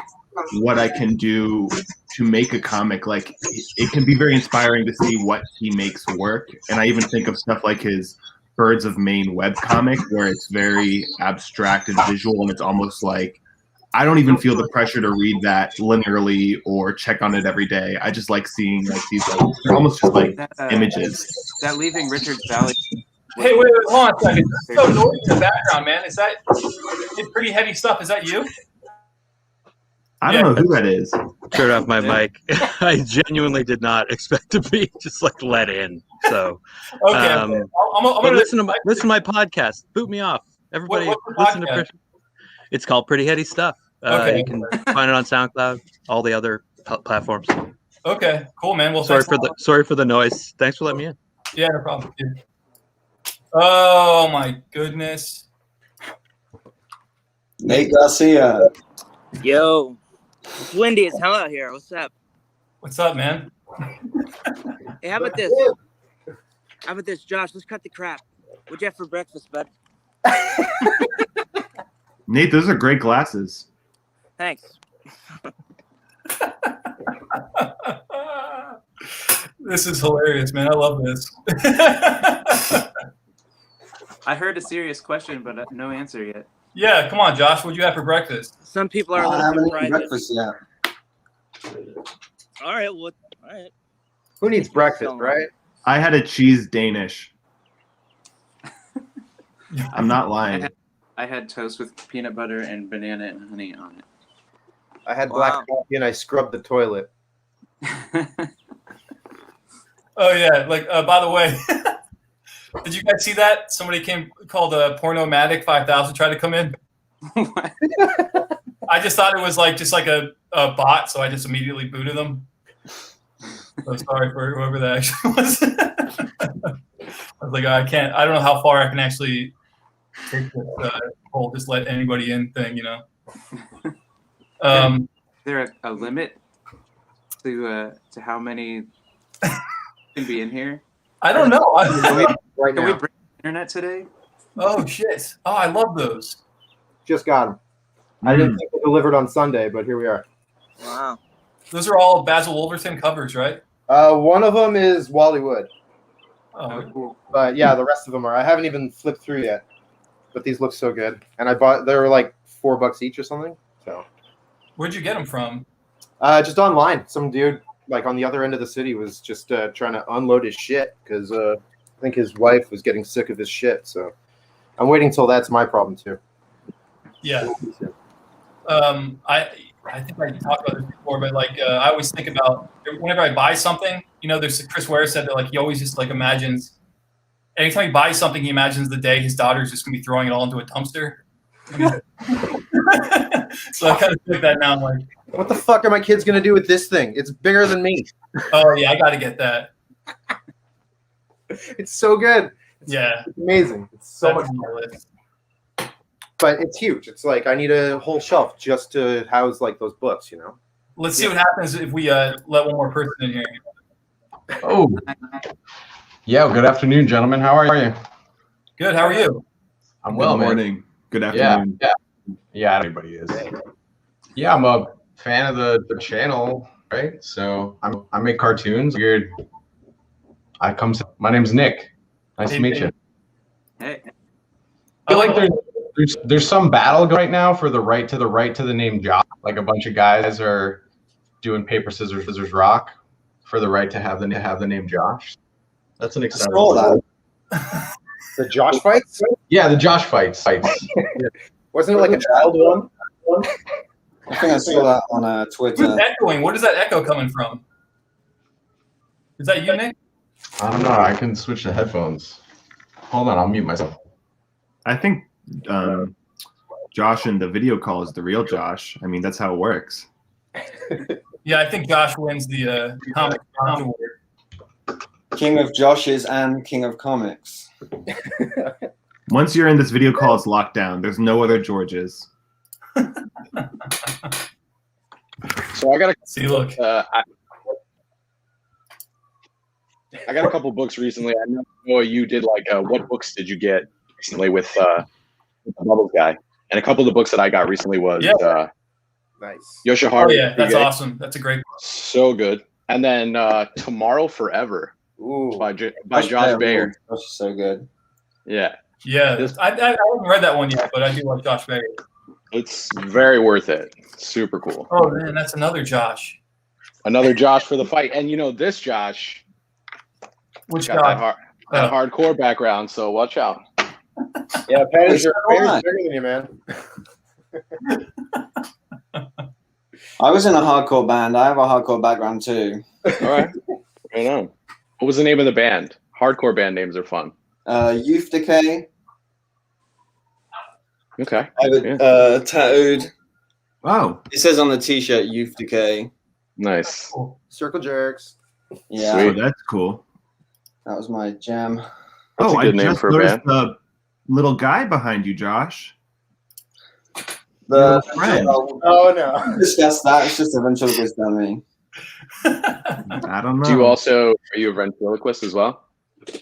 what I can do to make a comic. Like it can be very inspiring to see what he makes work. And I even think of stuff like his Birds of Maine webcomic where it's very abstract and visual, and it's almost like I don't even feel the pressure to read that linearly or check on it every day. I just like seeing like these they're almost just like images. That Leaving Richards Valley. Hey, wait, hold on a second. There's so noisy in the background, man. Is that pretty heavy stuff? Is that you? I don't know who that is. Turn off my mic. I genuinely did not expect to be just like let in. So, Okay. I'm but gonna listen to my podcast. Boot me off, everybody. What's the Listen podcast? to. It's called Pretty Heady Stuff. Okay. You can find it on SoundCloud, all the other platforms. Okay, cool, man. Well, Sorry thanks for the noise. Thanks for letting me in. Yeah, no problem. Dude. Oh my goodness. Nate Garcia. Yo, it's windy as hell out here. What's up? What's up, man? Hey, how about this? How about this, Josh? Let's cut the crap. What'd you have for breakfast, bud? Nate, those are great glasses. Thanks. This is hilarious, man. I love this. I heard a serious question, but no answer yet. Yeah, come on, Josh. What'd you have for breakfast? Some people are a I little haven't bit eaten private. breakfast yet. All right, well, all right. Who needs breakfast, right? I had a cheese Danish. I'm not lying. I had toast with peanut butter and banana and honey on it. I had black Wow. coffee and I scrubbed the toilet. Oh yeah, like by the way, Did you guys see that? Somebody called a Pornomatic 5000 tried to come in. I just thought it was just like a bot, so I just immediately booted them. So sorry for whoever that actually was. I was like, I don't know how far I can actually take this whole just let anybody in thing, Is there a limit to how many can be in here? I don't know. Right Can we now. bring the internet today? Oh shit! Oh, I love those. Just got them. I didn't think they delivered on Sunday, but here we are. Wow. Those are all Basil Wolverton covers, right? One of them is Wally Wood, Oh, cool. but yeah, the rest of them are. I haven't even flipped through yet, but these look so good. And they were like $4 each or something. So Where'd you get them from? just online, some dude on the other end of the city was just trying to unload his shit because I think his wife was getting sick of his shit. So I'm waiting till that's my problem too. Yeah. I think I talked about this before, but I always think about whenever I buy something, there's Chris Ware said that he always just imagines anytime he buys something, he imagines the day his daughter's just gonna be throwing it all into a dumpster. So I kind of think that now. I'm like, What the fuck are my kids gonna do with this thing? It's bigger than me. oh yeah, I got to get that. It's so good. Yeah, It's amazing. It's so that's much on my list. but it's huge. It's I need a whole shelf just to house those books, Let's see what happens if we let one more person in here. Oh, yeah. Good afternoon, gentlemen. How are you? Good. How are you? I'm well, Good man. morning. Good afternoon. Yeah. Everybody is. Yeah, I'm a fan of the channel, right? So I make cartoons. Weird. My name's Nick. Nice to meet you. Hey, I feel like there's some battle right now for the right to the name Josh. A bunch of guys are doing paper scissors rock for the right to have the name Josh. That's an exciting. Saw The Josh fights? Yeah, the Josh fights. Wasn't it a child one? I think I saw that on Twitter. Who's echoing? What is that echo coming from? Is that you, Nick? I don't know. I can switch to headphones. Hold on, I'll mute myself. I think Josh in the video call is the real Josh. I mean, that's how it works. Yeah, I think Josh wins the comic award. King of Joshes and King of Comics. Once you're in this video call, it's locked down. There's no other Georges. So I got See, look. I got a couple books recently. I know Noah, you did what books did you get recently with the Bubbles guy? And a couple of the books that I got recently was Nice. Yoshiharu. Oh yeah, that's Hige. awesome. That's a great book. So good. And then Tomorrow Forever Ooh. by Josh Bayer. Josh is so good. Yeah, Yeah, I haven't read that one yet, but I do like Josh Bayer. it's very worth it. Super cool. Oh man, that's another Josh. Another Josh for the fight. And this Josh Which got Josh? that hardcore background, so watch out. Yeah, Panter's So what? bigger than you, man. I was in a hardcore band. I have a hardcore background too. All right. I know. What was the name of the band? Hardcore band names are fun. Youth Decay. Okay. I have it Yeah. tattooed. Oh, It says on the t-shirt Youth Decay. Nice. Circle jerks. Yeah, oh, that's cool. that was my jam. That's a I good name just for a noticed band. the little guy behind you, Josh. The friend. Oh no. discuss that. It's just a ventriloquist dummy. I don't know. Are you a ventriloquist as well?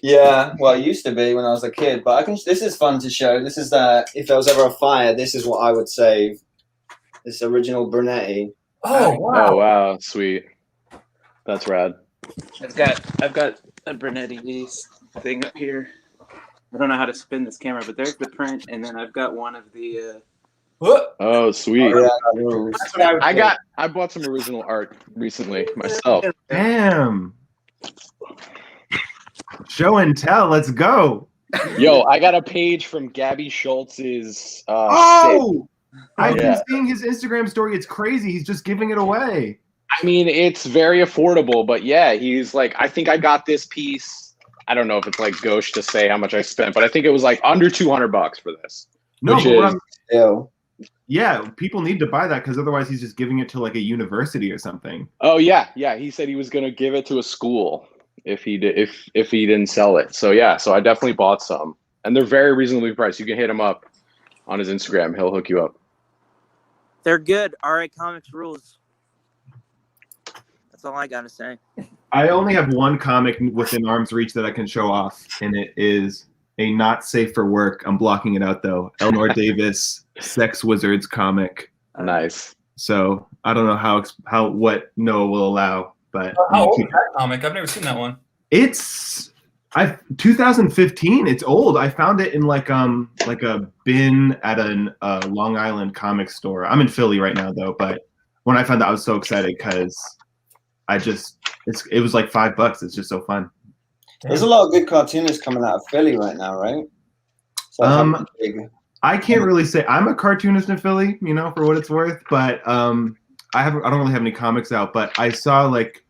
Yeah, well, I used to be when I was a kid, but I can. This is fun to show. This is if there was ever a fire, this is what I would save. This original Brunetti. Oh wow. Oh wow, sweet. That's rad. I've got a Brunetti thing up here. I don't know how to spin this camera, but there's the print, and then I've got one of the. What? Oh sweet. Yeah, that rules. That's what I would say. I bought some original art recently myself. Damn. Show and tell. Let's go. Yo, I got a page from Gabby Schultz's Oh, I've Yeah. been seeing his Instagram story. It's crazy. He's just giving it away. I mean, it's very affordable, but yeah, he's like, I think I got this piece I don't know if it's like gauche to say how much I spent, but I think it was like under $200 for this. No, which but what is- I'm, Ew. yeah, people need to buy that because otherwise he's just giving it to like a university or something. Oh yeah, yeah. He said he was gonna give it to a school if he did if he didn't sell it. So yeah, so I definitely bought some, and they're very reasonably priced. You can hit him up on his Instagram; he'll hook you up. They're good. RA Comics rules. That's all I gotta say. I only have one comic within arm's reach that I can show off, and it is a not safe for work. I'm blocking it out though. Eleanor Davis, Sex Wizards comic. Nice. So I don't know how what Noah will allow, but How old is that comic? I've never seen that one. it's 2015. It's old. I found it in like a bin at a Long Island comic store. I'm in Philly right now though, but when I found that, I was so excited because it was like $5. It's just so fun. There's a lot of good cartoonists coming out of Philly right now, right? So big. I can't really say I'm a cartoonist in Philly, for what it's worth, but I don't really have any comics out, but I saw like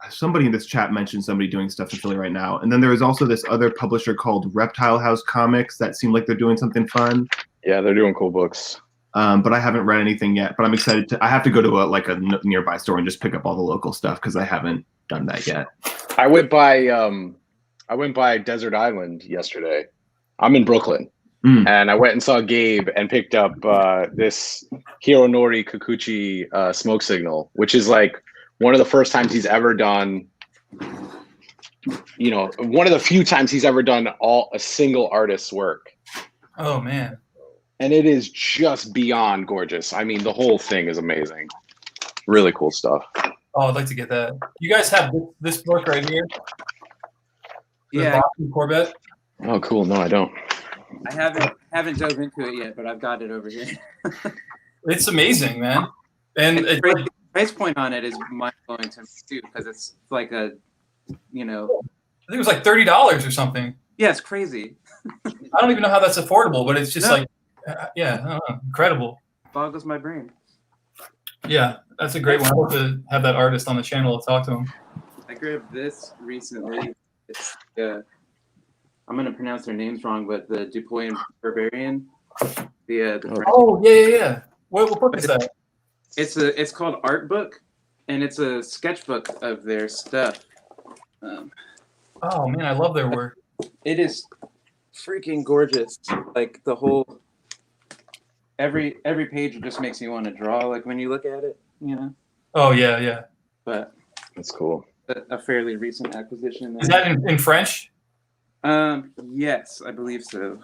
somebody in this chat mentioned somebody doing stuff in Philly right now. And then there was also this other publisher called Reptile House Comics that seemed like they're doing something fun. Yeah, they're doing cool books. But I haven't read anything yet, but I'm excited I have to go to a nearby store and just pick up all the local stuff because I haven't done that yet. I went by Desert Island yesterday. I'm in Brooklyn. And I went and saw Gabe and picked up this Hironori Kikuchi smoke signal, which is like one of the first times he's ever done, one of the few times he's ever done a single artist's work. Oh man. And it is just beyond gorgeous. I mean, the whole thing is amazing. Really cool stuff. Oh, I'd like to get that. You guys have this book right here? Yeah. Boston Corbett? Oh, cool. No, I don't. I haven't dove into it yet, but I've got it over here. It's amazing, man. And the price point on it is mind blowing to me too, because it's like I think it was like $30 or something. Yeah, it's crazy. I don't even know how that's affordable, but it's just I don't know, incredible. Boggles my brain. Yeah, that's a great one. I hope to have that artist on the channel to talk to him. I grabbed this recently. It's I'm gonna pronounce their names wrong, but the Dupoy and Barbarian. Oh yeah. What book is that? It's called Art Book, and it's a sketchbook of their stuff. Oh man, I love their work. It is freaking gorgeous. Like the whole every page just makes you want to draw. Like when you look at it, Oh yeah. But that's cool. A fairly recent acquisition. Is that in French? Yes, I believe so.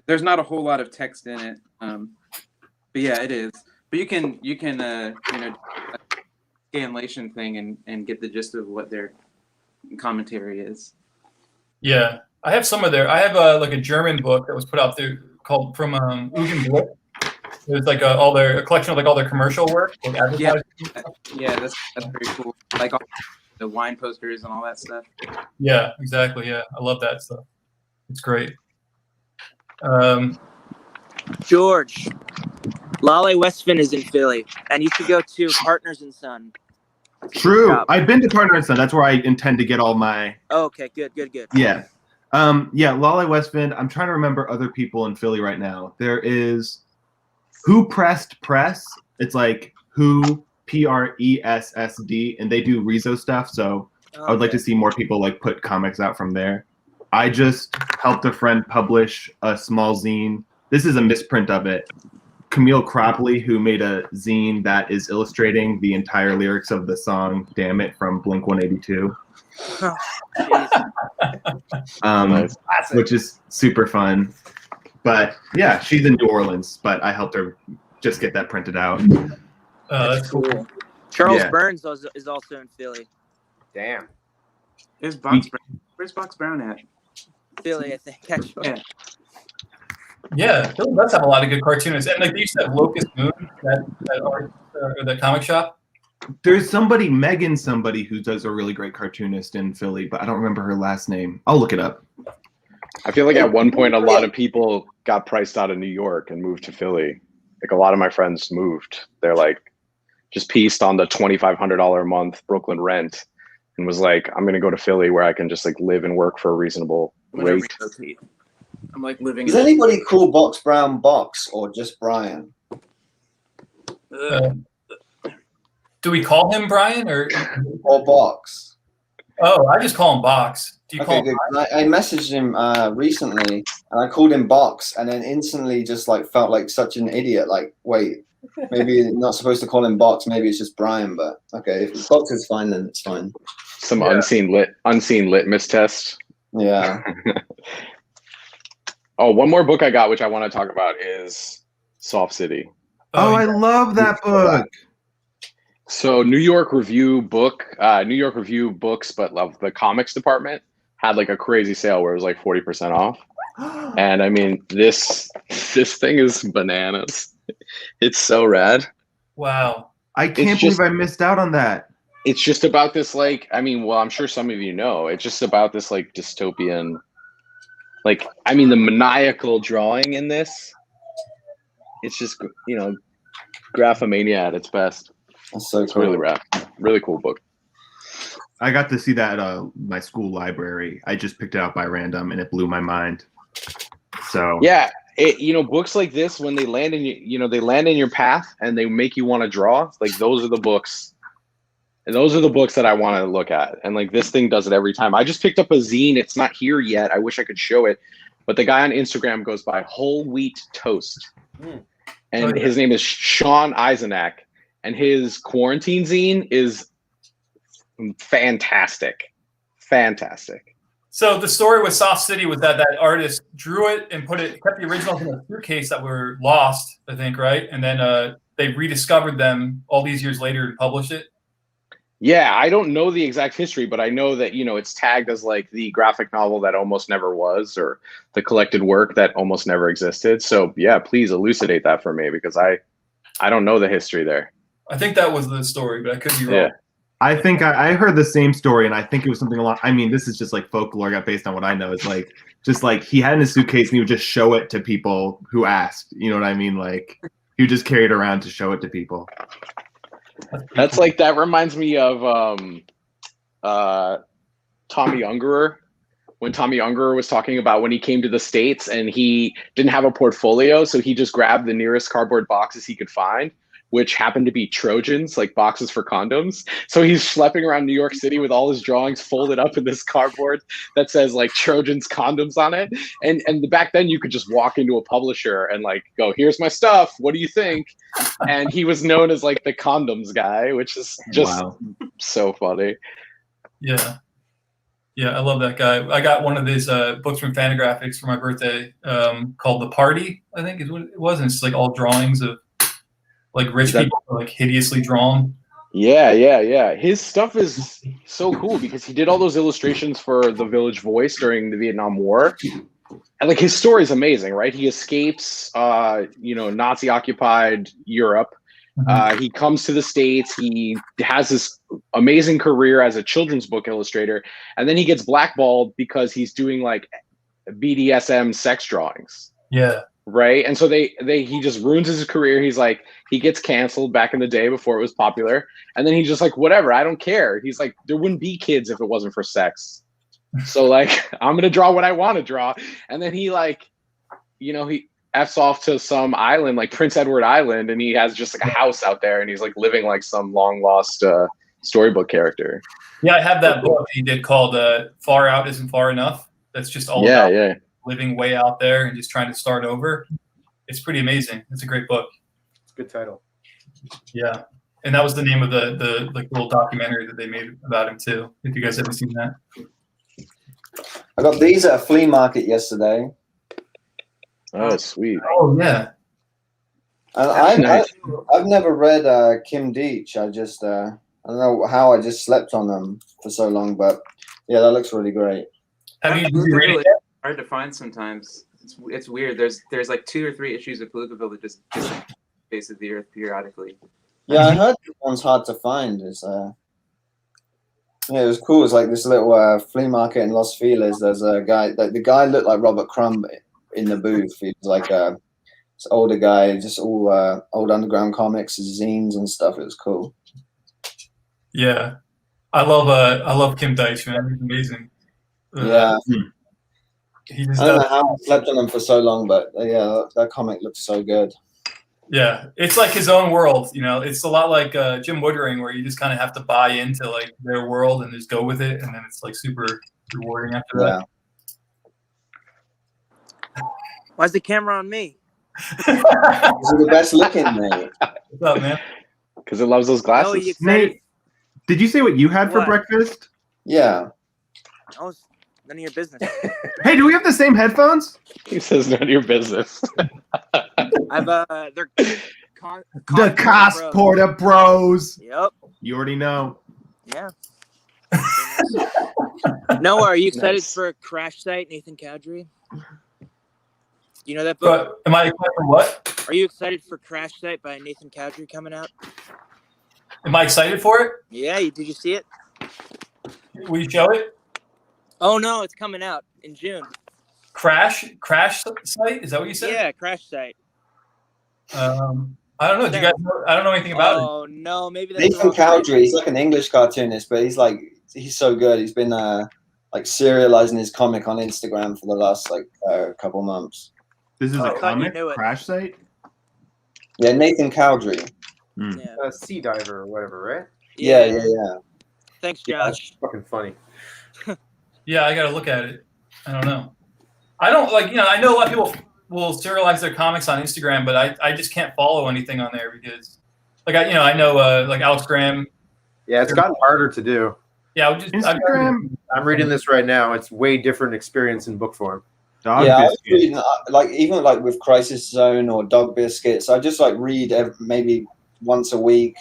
There's not a whole lot of text in it, but yeah, it is. But you can scanlation thing and get the gist of what their commentary is. Yeah, I have some of their. I have like a German book that was put out there called from Eugen Blick. It's like a collection of like all their commercial work. Like Yeah, that's very cool. Like all the wine posters and all that stuff. Yeah, exactly. Yeah, I love that stuff. It's great. George, Lale Westfin is in Philly, and you should go to Partners and Son. True. I've been to Partner and Son. That's where I intend to get all my. Oh, okay, good. Yeah. Lale Westfin. I'm trying to remember other people in Philly right now. There is Who Pressed Press. It's like Who PRESSD, and they do Rezo stuff. So I would like to see more people like put comics out from there. I just helped a friend publish a small zine. This is a misprint of it. Camille Cropley, who made a zine that is illustrating the entire lyrics of the song "Damn It" from Blink 182. Which is super fun. But yeah, she's in New Orleans, but I helped her just get that printed out. That's cool. Charles Burns is also in Philly. Damn. Where's Box Brown at? Philly, I think. Actually. Yeah, Philly does have a lot of good cartoonists, and like they used to have Locust Moon, that art or that comic shop. There's somebody who does a really great cartoonist in Philly, but I don't remember her last name. I'll look it up. I feel like at one point a lot of people got priced out of New York and moved to Philly. Like a lot of my friends moved. They're like just pieced on the $2,500 a month Brooklyn rent and was like, I'm gonna go to Philly where I can just like live and work for a reasonable I'm gonna rate. relocate. I'm like living. Does anybody call Box Brown Box or just Brian? Do we call him Brian or Box? Oh, I just call him Box. Do you Okay, call good. I messaged him recently, and I called him Box, and then instantly just like felt like such an idiot. Like, wait, maybe you're not supposed to call him Box. Maybe it's just Brian. But okay, if Box is fine, then it's fine. Some unseen litmus test. Yeah. Oh, one more book I got, which I want to talk about, is Soft City. Oh, I love that book. So New York Review Books, but love the comics department had like a crazy sale where it was like 40% off. And I mean, this thing is bananas. It's so rad. Wow. I can't believe I missed out on that. It's just about this, like, I mean, well, I'm sure some of you know, it's just about this like dystopian, like, I mean, the maniacal drawing in this, it's just, you know, graphomania at its best. That's so It's cool. really rad. Really cool book. I got to see that at my school library. I just picked it out by random, and it blew my mind. So Yeah, you know, books like this, when they land in they land in your path and they make you want to draw. Like those are the books. And those are the books that I want to look at. And like this thing does it every time. I just picked up a zine. It's not here yet. I wish I could show it. But the guy on Instagram goes by Whole Wheat Toast. And his name is Sean Eisenack. And his quarantine zine is fantastic. Fantastic. So the story with Soft City was that artist drew it and kept the originals in a suitcase that were lost, I think, right? And then they rediscovered them all these years later and published it. Yeah, I don't know the exact history, but I know that, you know, it's tagged as like the graphic novel that almost never was, or the collected work that almost never existed. So yeah, please elucidate that for me, because I don't know the history there. I think that was the story, but I could be wrong. Yeah. I think I heard the same story, and I think it was something along. I mean, this is just like folklore, got based on what I know. It's like just like he had in his suitcase, and he would just show it to people who asked. You know what I mean? Like he would just carry it around to show it to people. That's like, that reminds me of Tommy Ungerer. When Tommy Ungerer was talking about when he came to the States and he didn't have a portfolio, so he just grabbed the nearest cardboard boxes he could find, which happened to be Trojans, like boxes for condoms. So he's schlepping around New York City with all his drawings folded up in this cardboard that says like Trojans condoms on it. And back then you could just walk into a publisher and like go, here's my stuff. What do you think? And he was known as like the condoms guy, which is just so funny. Yeah. Yeah, I love that guy. I got one of these books from Fantagraphics for my birthday called The Party, I think is what it was. And it's like all drawings of like rich people, like hideously drawn. Yeah. His stuff is so cool because he did all those illustrations for The Village Voice during the Vietnam War. And like his story is amazing, right? He escapes, Nazi occupied Europe. He comes to the States. He has this amazing career as a children's book illustrator. And then he gets blackballed because he's doing like BDSM sex drawings. Yeah. Right. And so he just ruins his career. He's like, he gets canceled back in the day before it was popular. And then he's just like, whatever, I don't care. He's like, there wouldn't be kids if it wasn't for sex. So like, I'm going to draw what I want to draw. And then he like, he F's off to some island, like Prince Edward Island. And he has just like a house out there and he's like living like some long lost storybook character. Yeah. I have that book he did called Far Out Isn't Far Enough. That's just all about living way out there and just trying to start over. It's pretty amazing. It's a great book. It's a good title. Yeah. And that was the name of the like little documentary that they made about him too. If you guys haven't seen that. I got these at a flea market yesterday. Oh, sweet. Oh yeah. And I've never read Kim Deitch. I just I don't know how I just slept on them for so long, but yeah, that looks really great. Have you Pflugerville read it is yet? hard to find sometimes. It's weird. There's like 2 or 3 issues of Pflugerville that just face of the earth periodically. Yeah, I heard this one's hard to find. It was cool. It's like this little flea market in Los Feliz. There's a guy. The guy looked like Robert Crumb in the booth. He was like this older guy, just all old underground comics, zines and stuff. It was cool. Yeah. I love Kim Deitch, man. He's amazing. Yeah. He just I don't know does. how I slept on him for so long, but yeah, that comic looks so good. Yeah, it's like his own world. You know, it's a lot like Jim Woodring, where you just kind of have to buy into like their world and just go with it, and then it's like super rewarding after that. Why's the camera on me? You're the best looking, mate. What's up, man? Because it loves those Oh, glasses. you excited? Nate, did you say what you had for What? breakfast? Yeah. Oh, it's none of your business. Hey, do we have the same headphones? He says none of your business. I've they're The Cosporta Bros. Yep. You already know. Yeah. Noah, are you excited Nice. for Crash Site, Nathan Cowdery? You know that book? But am I excited for what? Are you excited for Crash Site by Nathan Cowdery coming out? Am I excited for it? Yeah, did you see it? Will you show it? Oh no, it's coming out in June. Crash Site? Is that what you said? Yeah, Crash Site. I don't know. Do you guys know? I don't know anything about it. Oh no, maybe that's the Nathan wrong Cowdery, he's like an English cartoonist, but he's so good. He's been like serializing his comic on Instagram for the last couple months. This is Oh, I a thought you comic knew it. Crash Site. Yeah, Nathan Cowdery. Yeah. Sea Diver or whatever, right? Yeah. Thanks, That's Josh. fucking funny. Yeah, I got to look at it. I don't know. I don't like, I know a lot of people will serialize their comics on Instagram, but I just can't follow anything on there because, like, I know like Alex Graham. Yeah, it's gotten harder to do. Yeah, Instagram. I'm reading this right now. It's way different experience in book form. Dog Yeah, I was Biscuit. reading, even with Crisis Zone or Dog Biscuits, I just read maybe once a week,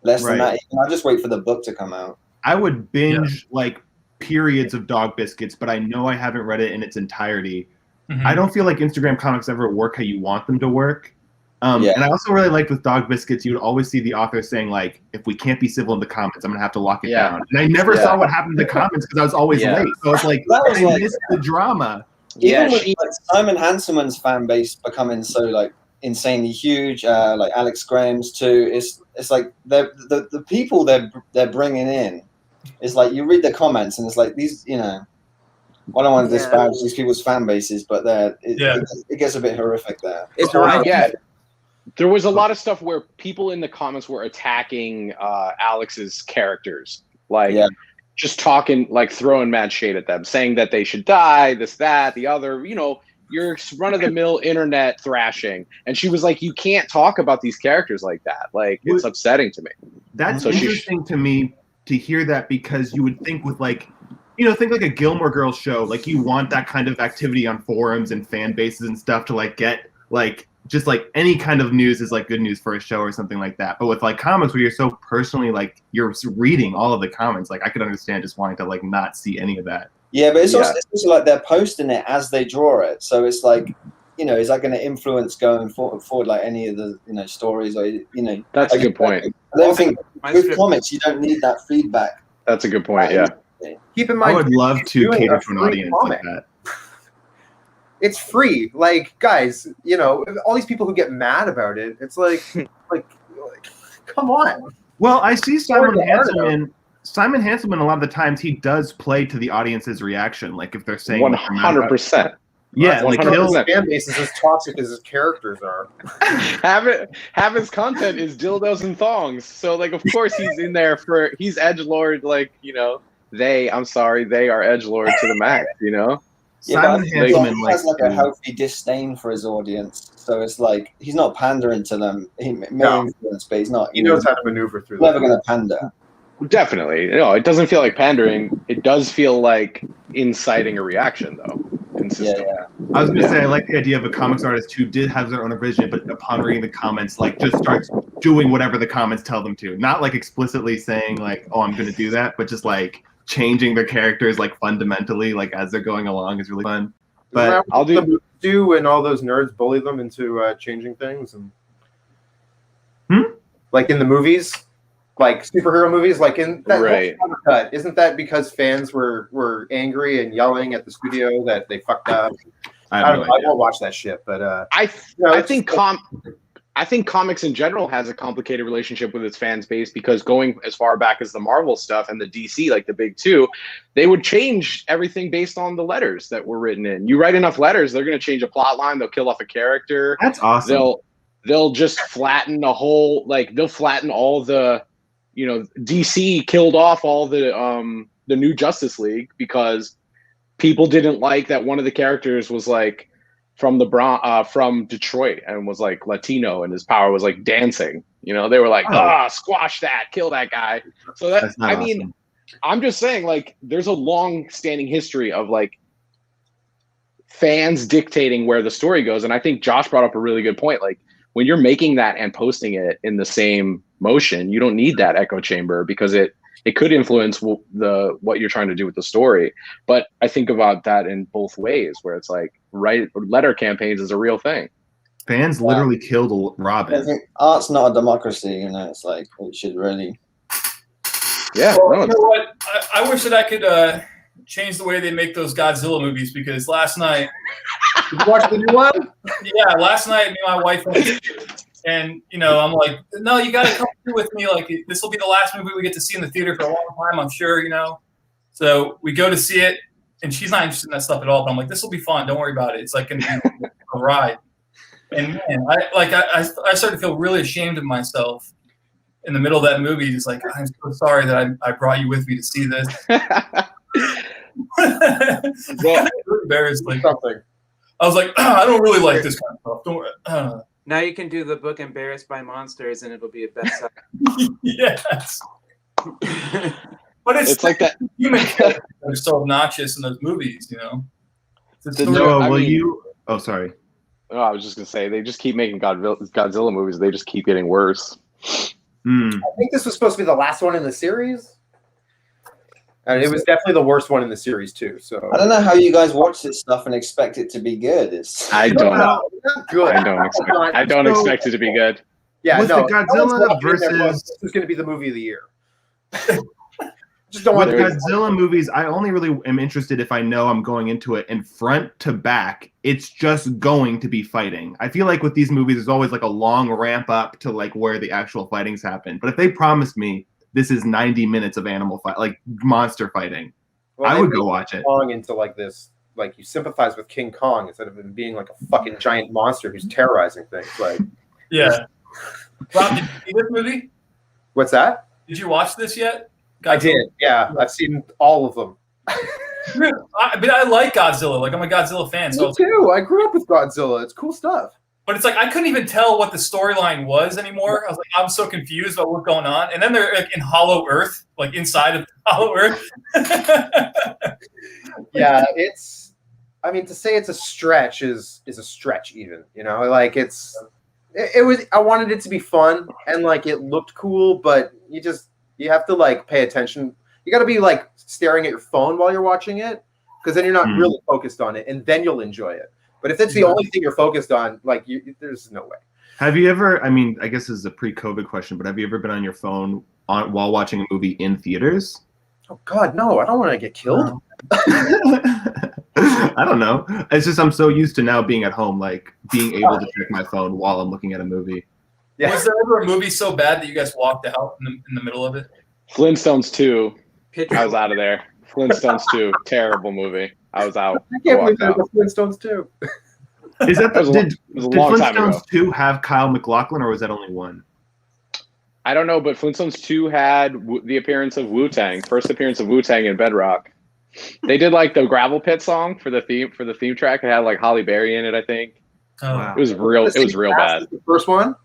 less than Right. that. And I just wait for the book to come out. I would binge like periods of Dog Biscuits, but I know I haven't read it in its entirety. Mhm. I don't feel like Instagram comics ever work how you want them to work. Yeah. And I also really liked with Dog Biscuits, you would always see the author saying like, if we can't be civil in the comments, I'm gonna have to lock it Yeah. down. And I never Yeah. saw what happened to the comments because I was always Yeah. late. So it's like, That was I like- missed the drama. Even Yeah, with Simon Hanselman's fan base becoming so insanely huge, like Alex Graham's too. It's like the people they're bringing in. It's like you read the comments and it's like these, I don't want to disparage these people's fan bases, but it gets a bit horrific there. It's Yeah. There was a lot of stuff where people in the comments were attacking Alex's characters, just talking, throwing mad shade at them, saying that they should die, this, that, the other. Your run-of-the-mill internet thrashing, and she was like, "You can't talk about these characters like that. It's upsetting to me." That's So she- interesting to me to hear that because you would think with think like a Gilmore Girls show, like you want that kind of activity on forums and fan bases and stuff to get just any kind of news is good news for a show or something like that. But with comics where you're so personally you're reading all of the comments, I could understand just wanting to not see any of that. Yeah, but it's also they're posting it as they draw it, so it's is that going to influence going forward any of the stories or That's a good point. I don't think with comics you don't need that feedback. That's a good point. Yeah. Keep in I mind, would love to doing cater a to an free audience comic. like that. It's free. Guys, all these people who get mad about it, it's like come on. Well, I see Simon Sorry to add it Hanselman. Simon Hanselman, a lot of the times he does play to the audience's reaction. If they're saying 100%. Yeah, His 100%. fan base is as toxic as his characters are. Have his content is dildos and thongs. So of course he's in there he's edgelord, they are edgelord to the max, Yeah, Simon but Hanselman he has a healthy disdain for his audience, so it's he's not pandering to them. He may influence, but he's not. He knows how to maneuver through Never that. going to pander. Definitely. No, it doesn't feel like pandering. It does feel like inciting a reaction though. Consistent. I was gonna say I like the idea of a comics artist who did have their own vision, but upon reading the comments, just starts doing whatever the comments tell them to. Not explicitly saying oh, I'm gonna do that, but just changing their characters fundamentally as they're going along is really fun. But I'll do and all those nerds bully them into changing things and in the movies, superhero movies, in that Right. whole cut. Isn't that because fans were angry and yelling at the studio that they fucked up? I I have don't no know. I idea. won't watch that shit, but I think I think comics in general has a complicated relationship with its fans base because going as far back as the Marvel stuff and the DC, like the big two, they would change everything based on the letters that were written in. You write enough letters, they're going to change a plot line. They'll kill off a character. That's awesome. They'll just flatten the whole, like they'll flatten all the, you know, DC killed off all the new Justice League because people didn't like that one of the characters was like from Detroit and was like Latino and his power was like dancing. You know, they were like, squash that, kill that guy. So that, I mean, I'm just saying, like, there's a long standing history of like fans dictating where the story goes. And I think Josh brought up a really good point. Like, when you're making that and posting it in the same motion, you don't need that echo chamber because it could influence what you're trying to do with the story. But I think about that in both ways, where it's like letter campaigns is a real thing. Fans literally killed I Robin. think art's not a democracy, you know. It's like it should really. Yeah. Well, you know what? I wish that I could change the way they make those Godzilla movies because last night. Did you watch the new one? Yeah, last night me and my wife went, and you know I'm like, no, you got to come through with me. Like this will be the last movie we get to see in the theater for a long time, I'm sure. You know, so we go to see it, and she's not interested in that stuff at all. But I'm like, this will be fun. Don't worry about it. It's like gonna be a ride. And man, I started to feel really ashamed of myself in the middle of that movie. Just like, I'm so sorry that I brought you with me to see this. Well, embarrassed. Like something. I was like, I don't really like this kind of stuff. Don't worry. Now you can do the book Embarrassed by Monsters, and it'll be a bestseller. Yes. But it's like that human characters that are so obnoxious in those movies, you know. Oh, sorry. Oh, I was just gonna say they just keep making Godzilla movies. They just keep getting worse. I think this was supposed to be the last one in the series. And it was definitely the worst one in the series too. So I don't know how you guys watch this stuff and expect it to be good. I don't know. Good. I don't expect it to be good. Yeah, Was no. the Godzilla versus this is going to be the movie of the year. Just don't want the Godzilla movies. I only really am interested if I know I'm going into it and front to back, it's just going to be fighting. I feel like with these movies, there's always like a long ramp up to like where the actual fightings happen. But if they promised me this is 90 minutes of animal fight, like monster fighting, I would go watch it. Kong into like this, like you sympathize with King Kong instead of him being like a fucking giant monster who's terrorizing things. Like, yeah. Rob, did you see this movie? What's that? Did you watch this yet? I did. Yeah, I've seen all of them. But I like Godzilla. Like I'm a Godzilla fan. Me too. I grew up with Godzilla. It's cool stuff. But it's like I couldn't even tell what the storyline was anymore. I was like, I'm so confused about what's going on. And then they're like in Hollow Earth, like inside of Hollow Earth. Yeah, it's. I mean, to say it's a stretch is a stretch. Even like it was. I wanted it to be fun and like it looked cool, but you have to like pay attention. You got to be like staring at your phone while you're watching it because then you're not really focused on it, and then you'll enjoy it. But if it's the only thing you're focused on, like there's no way. Have you ever, I mean, I guess this is a pre-COVID question, but have you ever been on your phone while watching a movie in theaters? Oh, God, no. I don't want to get killed. I don't know. It's just I'm so used to now being at home, like being able to check my phone while I'm looking at a movie. Yeah. Was there ever a movie so bad that you guys walked out in the middle of it? Flintstones 2. I was out of there. Flintstones 2. Terrible movie. I was out. I can't believe there's a Flintstones 2. Is that did long time ago. Flintstones 2 have Kyle MacLachlan, or was that only one? I don't know, but Flintstones 2 had the appearance of Wu-Tang. First appearance of Wu-Tang in Bedrock. They did like the Gravel Pit song for the theme track. It had like Holly Berry in it, I think. Oh, wow. It was real bad. The first one?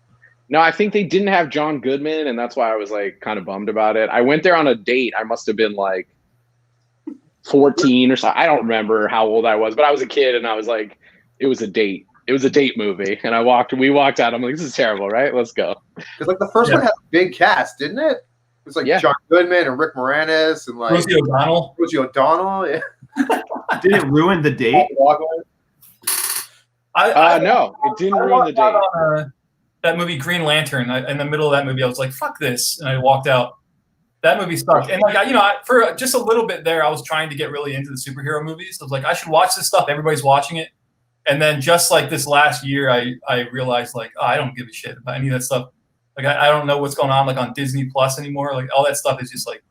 No, I think they didn't have John Goodman, and that's why I was like kind of bummed about it. I went there on a date. I must have been like 14 or something. I don't remember how old I was, but I was a kid, and I was like, it was a date. It was a date movie, and we walked out. I'm like, this is terrible, right? Let's go. Because like the first one had a big cast, didn't it? It was like John Goodman and Rick Moranis and like Rosie O'Donnell. Yeah. Did it ruin the date? No, it didn't ruin the date. On, that movie Green Lantern. In the middle of that movie, I was like, "Fuck this," and I walked out. That movie sucked. And like for just a little bit there, I was trying to get really into the superhero movies. I was like, I should watch this stuff. Everybody's watching it. And then just like this last year, I realized like, oh, I don't give a shit about any of that stuff. Like I don't know what's going on like on Disney Plus anymore. Like all that stuff is just like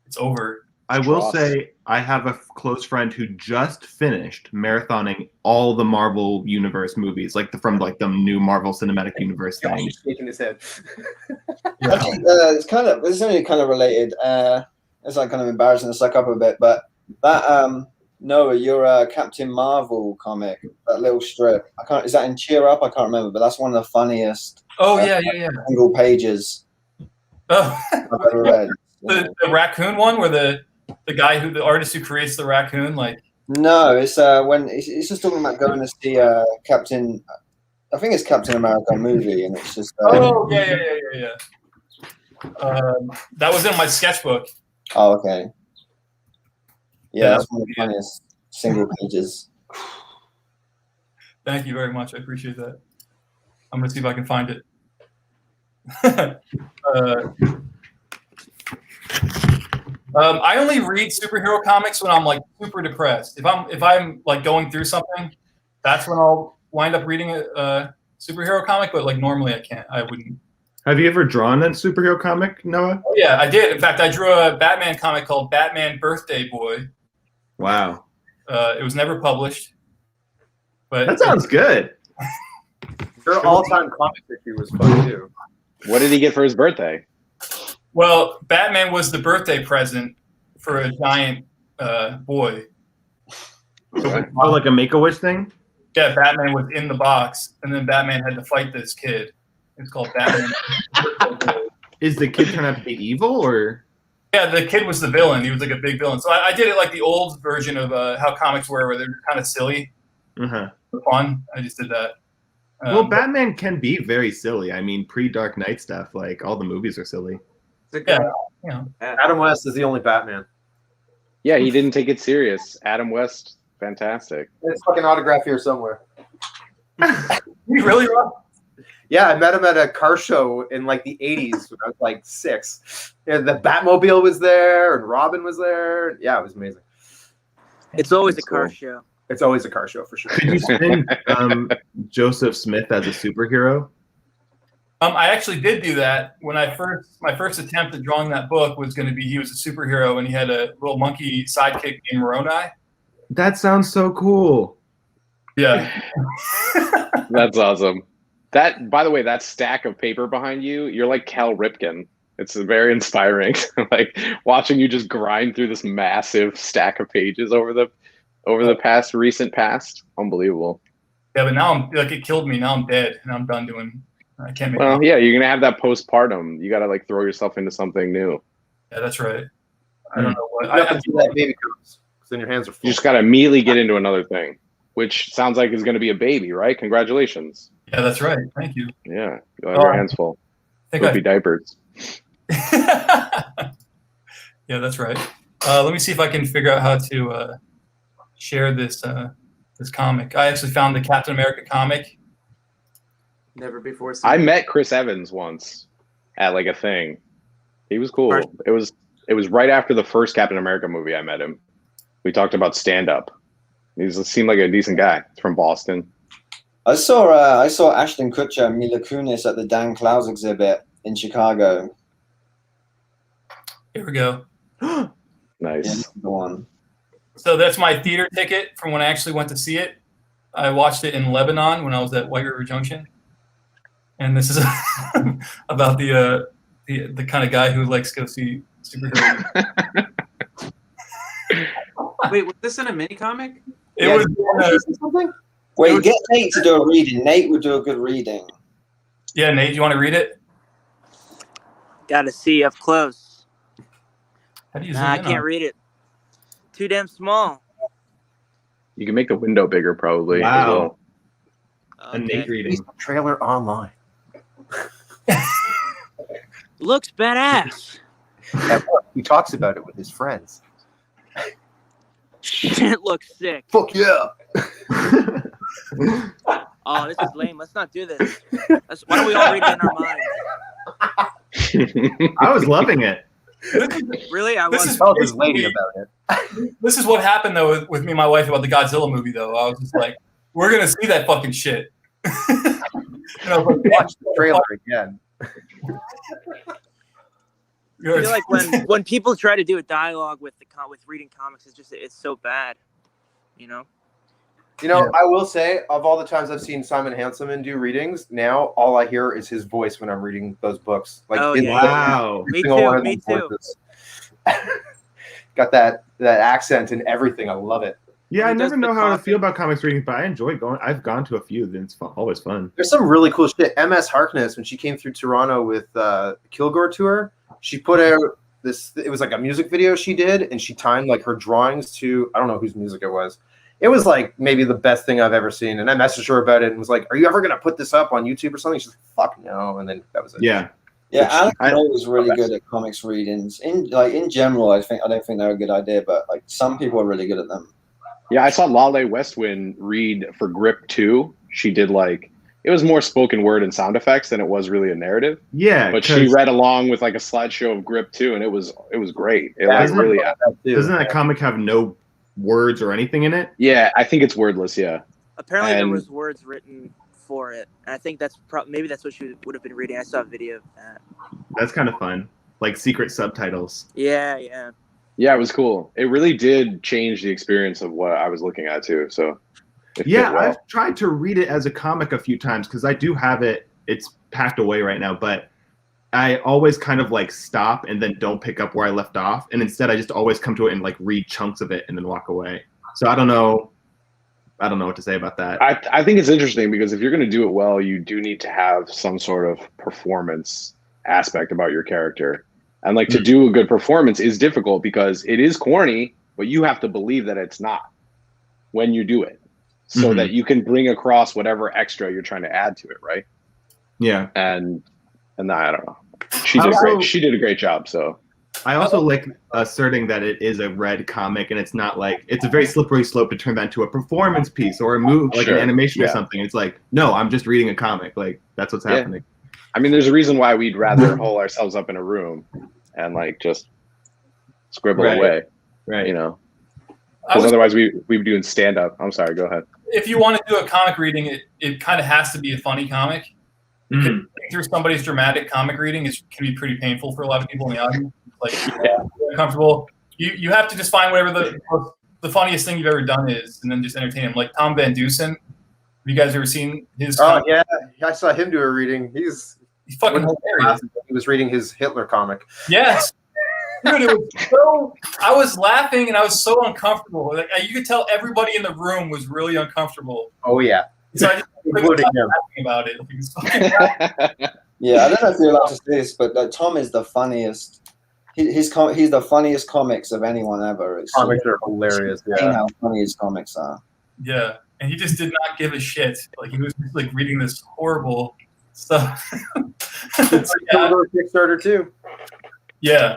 it's over. I will say I have a close friend who just finished marathoning all the Marvel Universe movies, like from like the new Marvel Cinematic Universe thing. He's shaking his head. I think it's only kind of related. It's like kind of embarrassing to suck up a bit, but that Noah, your Captain Marvel comic, that little strip. Is that in Cheer Up? I can't remember, but that's one of the funniest. Oh yeah. Single pages. Oh, I've ever read. the raccoon one, where the the artist who creates the raccoon, like. No, it's when it's just talking about going to see Captain. I think it's Captain America movie, and it's just. Oh yeah. That was in my sketchbook. Oh, okay. Yeah, that's one of the funniest single pages. Thank you very much. I appreciate that. I'm gonna see if I can find it. I only read superhero comics when I'm like super depressed. If I'm like going through something, that's when I'll wind up reading a superhero comic. But like normally I can't. I wouldn't. Have you ever drawn a superhero comic, Noah? Oh, yeah, I did. In fact, I drew a Batman comic called Batman Birthday Boy. Wow. It was never published. But that sounds good. Your all-time comic issue was fun too. What did he get for his birthday? Well, Batman was the birthday present for a giant boy. Oh, like a Make-A-Wish thing? Yeah, Batman was in the box, and then Batman had to fight this kid. It's called Batman. Is the kid turned out to be evil, or? Yeah, the kid was the villain. He was like a big villain. So I did it like the old version of how comics were, where they're kind of silly, fun. I just did that. Well, Batman can be very silly. I mean, pre-Dark Knight stuff, like all the movies are silly. Yeah. Adam West is the only Batman. Yeah, he didn't take it serious. Adam West, fantastic. It's fucking autograph here somewhere. You really, Rob? Yeah, I met him at a car show in like the 80s when I was like 6. Yeah, the Batmobile was there and Robin was there. Yeah, it was amazing. It's always a car show. It's always a car show for sure. Could you spin Joseph Smith as a superhero? I actually did do that when my first attempt at drawing that book was going to be he was a superhero and he had a little monkey sidekick named Moroni. That sounds so cool. Yeah. That's awesome. That, by the way, that stack of paper behind you, you're like Cal Ripken. It's very inspiring. Like watching you just grind through this massive stack of pages over the recent past. Unbelievable. Yeah, but now I'm like it killed me. Now I'm dead and I'm done doing. I can't make. Well, yeah, you're gonna have that postpartum. You gotta like throw yourself into something new. Yeah, that's right. I don't know what. You have to do that baby comes, because then your hands are full. You just gotta immediately get into another thing, which sounds like is gonna be a baby, right? Congratulations. Yeah, that's right. Thank you. Yeah, you'll have your hands full. Poopy diapers. Yeah, that's right. Let me see if I can figure out how to share this this comic. I actually found the Captain America comic. Never before seen. I met Chris Evans once at like a thing. He was cool. It was right after the first Captain America movie. I met him. We talked about stand up. He seemed like a decent guy. He's from Boston. I saw Ashton Kutcher and Mila Kunis at the Dan Klaus exhibit in Chicago. Here we go. Nice. Go on. So that's my theater ticket from when I actually went to see it. I watched it in Lebanon when I was at White River Junction, and this is about the kind of guy who likes to go see superheroes. Wait, was this in a mini comic? It was something. Wait, get Nate to do a reading. Nate would do a good reading. Yeah, Nate, you want to read it? Gotta see up close. How do you I can't read it. Too damn small. You can make the window bigger, probably. Wow. As well. A Nate reading. Trailer online. Looks badass. He talks about it with his friends. Shit looks sick. Fuck yeah. Oh, this is lame. Let's not do this. Why don't we all read it in our minds? I was loving it. Really? I This was. is Tell this lady about it. This is what happened though with me and my wife about the Godzilla movie though. I was just like, we're gonna see that fucking shit. And I was like, Watch the trailer again. I feel like when people try to do a dialogue with with reading comics, it's so bad, you know. You know, I will say, of all the times I've seen Simon Hanselman do readings, now all I hear is his voice when I'm reading those books. Like, Oh, it's yeah. Wow. every Me single too, one of me those too. voices. Got that accent and everything. I love it. Yeah, I He does never know the how to talking. feel about comics reading, but I enjoy going. I've gone to a few. And it's always fun. There's some really cool shit. MS Harkness, when she came through Toronto with Kilgore Tour, she put out this. It was like a music video she did, and she timed like her drawings to, I don't know whose music it was. It was like maybe the best thing I've ever seen. And I messaged her about it and was like, "Are you ever gonna put this up on YouTube or something?" She's like, "Fuck no," and then that was it. Yeah. Yeah, Alex Rowe was really good at comics readings. In general, I don't think they're a good idea, but like some people are really good at them. Yeah, I saw Lale Westwind read for Grip 2. She did it was more spoken word and sound effects than it was really a narrative. Yeah, But she read along with like a slideshow of Grip 2, and it was great. It doesn't really. Doesn't that comic have no words or anything in it? Yeah, I think it's wordless. Yeah. Apparently, there And- was words written for it, and I think that's maybe that's what she would have been reading. I saw a video of that. That's kind of fun, like secret subtitles. Yeah, yeah. Yeah, it was cool. It really did change the experience of what I was looking at too. So. it Yeah, fit well. I've tried to read it as a comic a few times because I do have it. It's packed away right now, but I always kind of like stop and then don't pick up where I left off, and instead I just always come to it and like read chunks of it and then walk away. So I don't know what to say about that. I think it's interesting because if you're going to do it well, you do need to have some sort of performance aspect about your character. And like to do a good performance is difficult because it is corny, but you have to believe that it's not when you do it so that you can bring across whatever extra you're trying to add to it. Right. Yeah. And I don't know. She did a great job. So I also like asserting that it is a read comic and it's not like it's a very slippery slope to turn that into a performance piece or a move like Sure. an animation or Yeah. something. It's like, no, I'm just reading a comic. Like that's what's Yeah. happening. I mean, there's a reason why we'd rather hole ourselves up in a room and like just scribble Right. away, Right. you know, I because was- otherwise we'd be doing stand up. I'm sorry, go ahead. If you want to do a comic reading, it kind of has to be a funny comic. Getting through somebody's dramatic comic reading can be pretty painful for a lot of people in the audience. Like, uncomfortable. You have to just find whatever the funniest thing you've ever done is, and then just entertain them. Like Tom Van Dusen. Have you guys ever seen his? Oh comic? yeah, I saw him do a reading. He's fucking hilarious. He was reading his Hitler comic. Yes. Dude, it was so. I was laughing and I was so uncomfortable. Like you could tell everybody in the room was really uncomfortable. Oh yeah. So I just Including him. laughing about it. Like, it was fucking- Yeah, I don't know if you're allowed to say this, but Tom is the funniest. He's the funniest comics of anyone ever. It's Comics are hilarious. insane Yeah. how funny his comics are. Yeah, and he just did not give a shit. Like he was just like reading this horrible stuff. Kickstarter too. Yeah,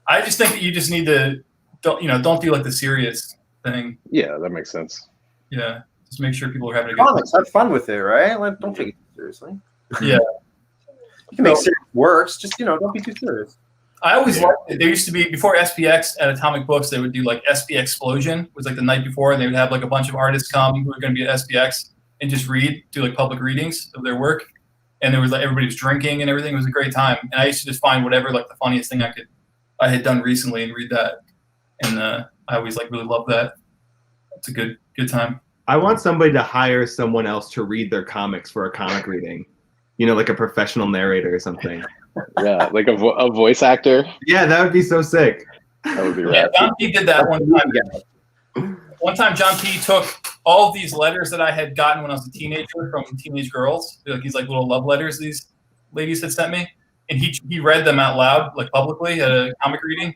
I just think that you just need to don't do like the serious thing. Yeah, that makes sense. Yeah, just make sure people are having a good Comics, have fun with it, right? Like, don't take it too seriously. Yeah. You can make serious works, just don't be too serious. I always liked it. There used to be before SPX at Atomic Books, they would do like SB Explosion. It was like the night before, and they would have like a bunch of artists come who were going to be at SPX and just do like public readings of their work. And there was like everybody was drinking and everything. It was a great time. And I used to just find whatever like the funniest thing I had done recently and read that. And I always like really love that. It's a good time. I want somebody to hire someone else to read their comics for a comic reading. Like a professional narrator or something. Yeah, like a voice actor. Yeah, that would be so sick. That would be Yeah, rad. John P. did that one time. One time, John P. took all of these letters that I had gotten when I was a teenager from teenage girls, like these like little love letters these ladies had sent me, and he read them out loud, like publicly at a comic reading.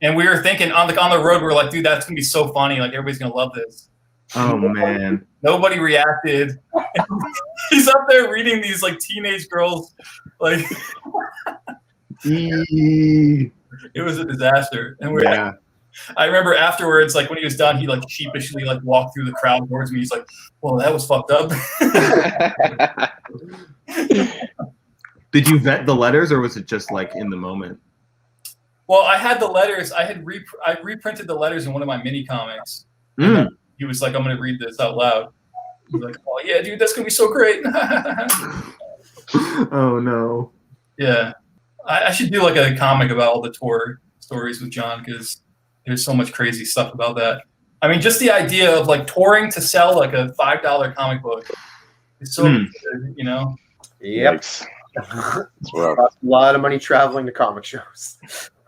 And we were thinking on the road, we were like, dude, that's gonna be so funny. Like everybody's gonna love this. Oh man. Nobody reacted. He's up there reading these like teenage girls, like it was a disaster. And Yeah. I remember afterwards, like when he was done, he like sheepishly like walked through the crowd towards me. He's like, "Well, that was fucked up." Did you vet the letters or was it just like in the moment? Well, I had the letters. I reprinted the letters in one of my mini comics. Mm. He was like, "I'm going to read this out loud," He's like, oh yeah, dude, that's gonna be so great. Oh no. Yeah, I should do like a comic about all the tour stories with John because there's so much crazy stuff about that. I mean, just the idea of like touring to sell like a $5 comic book is so good, you know. Yep. It's rough. Costs a lot of money traveling to comic shows.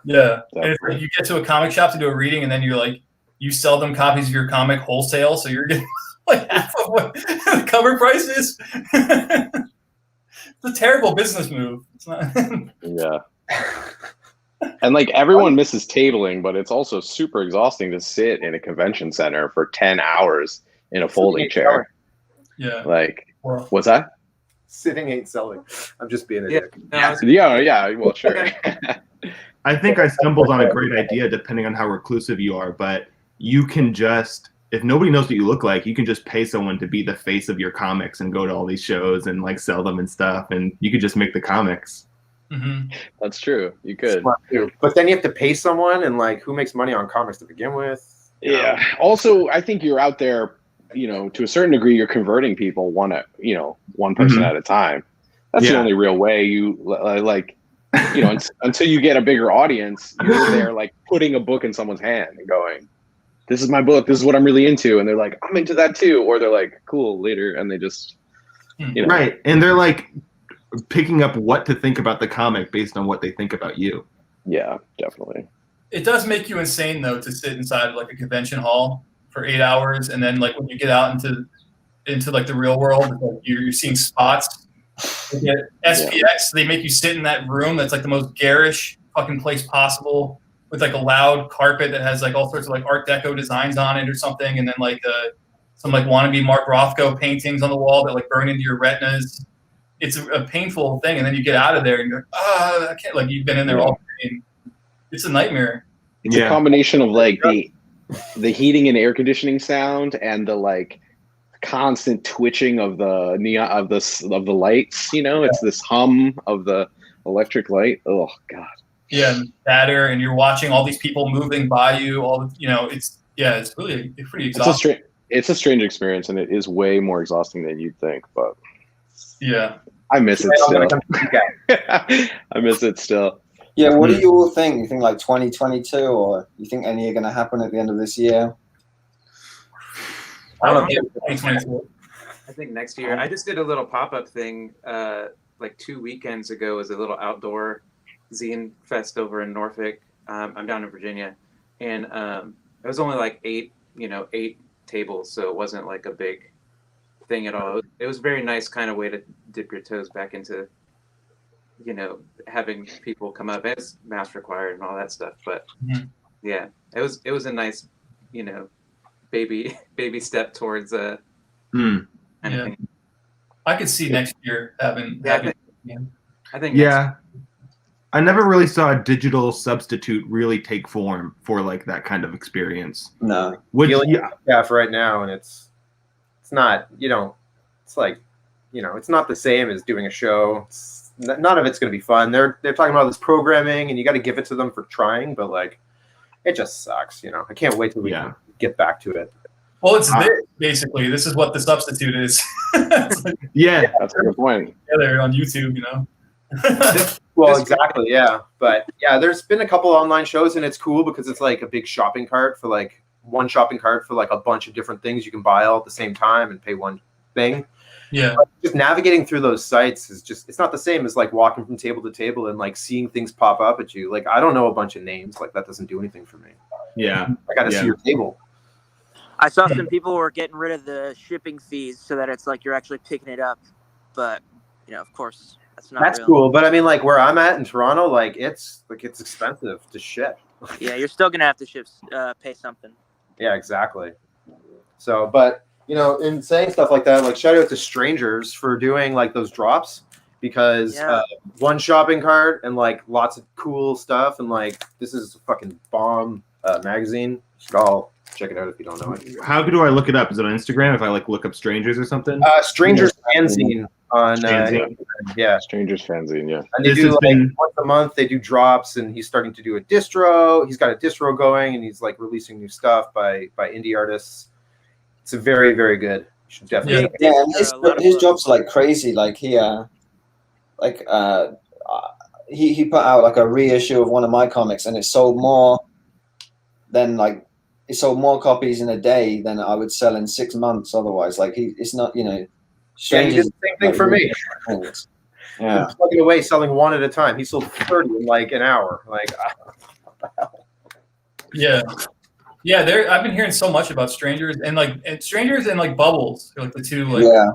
Yeah, and it's like you get to a comic shop to do a reading, and then you're like, you sell them copies of your comic wholesale, so you're getting like half of what the cover price is. It's a terrible business move. It's not. Yeah. And like everyone misses tabling, but it's also super exhausting to sit in a convention center for 10 hours in a folding chair. Yeah. Like, Well, what's that? Sitting ain't selling. I'm just being a dick. Yeah. Well, sure. I think I stumbled on a great idea depending on how reclusive you are, but you can just, if nobody knows what you look like, you can just pay someone to be the face of your comics and go to all these shows and like sell them and stuff, and you could just make the comics. Mm-hmm. That's true. You could. But then you have to pay someone, and like, who makes money on comics to begin with? Yeah. Also, I think you're out there, you know, to a certain degree, you're converting people one person at a time. That's the only real way you like, you know, until you get a bigger audience, you're there like putting a book in someone's hand and going, this is my book. This is what I'm really into. And they're like, I'm into that too. Or they're like, cool, later. And they just, you know. Right. And they're like picking up what to think about the comic based on what they think about you. Yeah, definitely. It does make you insane though to sit inside like a convention hall for 8 hours, and then like when you get out into like the real world, like, you're seeing spots. You get SPX, they make you sit in that room that's like the most garish fucking place possible, with like a loud carpet that has like all sorts of like Art Deco designs on it or something, and then like some like wannabe Mark Rothko paintings on the wall that like burn into your retinas. It's a painful thing, and then you get out of there and you're like, I can't. Like you've been in there all day. And it's a nightmare. It's a combination of like the heating and air conditioning sound and the like constant twitching of the neon of the lights. You know, it's this hum of the electric light. Oh God. Yeah, batter, and you're watching all these people moving by you. It's really pretty exhausting. It's a strange experience, and it is way more exhausting than you'd think. But yeah, I miss it still. I miss it still. Yeah, what do you all think? You think like 2022, or you think any are going to happen at the end of this year? I don't know. 2022. I think next year. I just did a little pop-up thing like 2 weekends ago as a little outdoor zine fest over in Norfolk. I'm down in Virginia, and it was only like 8 tables, so it wasn't like a big thing at all. It was a very nice kind of way to dip your toes back into, having people come up. It's mask required and all that stuff, but yeah, it was a nice, baby step towards kind of thing. I could see next year having. I think. Yeah. I never really saw a digital substitute really take form for like that kind of experience. No. For right now, and it's not, it's like, it's not the same as doing a show. None of it's going to be fun. They're talking about this programming, and you got to give it to them for trying, but like, it just sucks. I can't wait till we get back to it. Well, it's this, basically. This is what the substitute is. That's a good point. Together on YouTube, Well, exactly, yeah. But yeah, there's been a couple online shows, and it's cool because it's like a big shopping cart for like one shopping cart for like a bunch of different things you can buy all at the same time and pay one thing. Yeah. But just navigating through those sites it's not the same as like walking from table to table and like seeing things pop up at you. Like, I don't know a bunch of names. Like, that doesn't do anything for me. Yeah. I got to see your table. I saw some people were getting rid of the shipping fees so that it's like you're actually picking it up. But, of course, that's real. Cool. But I mean, like where I'm at in Toronto, it's expensive to ship. Yeah, you're still going to have to pay something. Yeah, exactly. So, but, in saying stuff like that, like shout out to Strangers for doing like those drops, because one shopping cart and like lots of cool stuff. And like, this is a fucking bomb magazine. You should all check it out if you don't know it. How do I look it up? Is it on Instagram if I like look up Strangers or something? Strangers Fanzine on yeah. Strangers Fanzine, yeah. And they do like once a month they do drops, and he's starting to do a distro. He's got a distro going, and he's like releasing new stuff by indie artists. It's very, very good. You should definitely. Yeah, and his job's like crazy. Like he put out like a reissue of one of my comics, and it sold more copies in a day than I would sell in 6 months otherwise. Like it's not, you know. Yeah, he did the same thing for me. Yeah, plugging away, selling one at a time. He sold 30 in like an hour. Like, what the hell? Yeah. I've been hearing so much about Strangers and Strangers and like Bubbles, like the two. Like, yeah.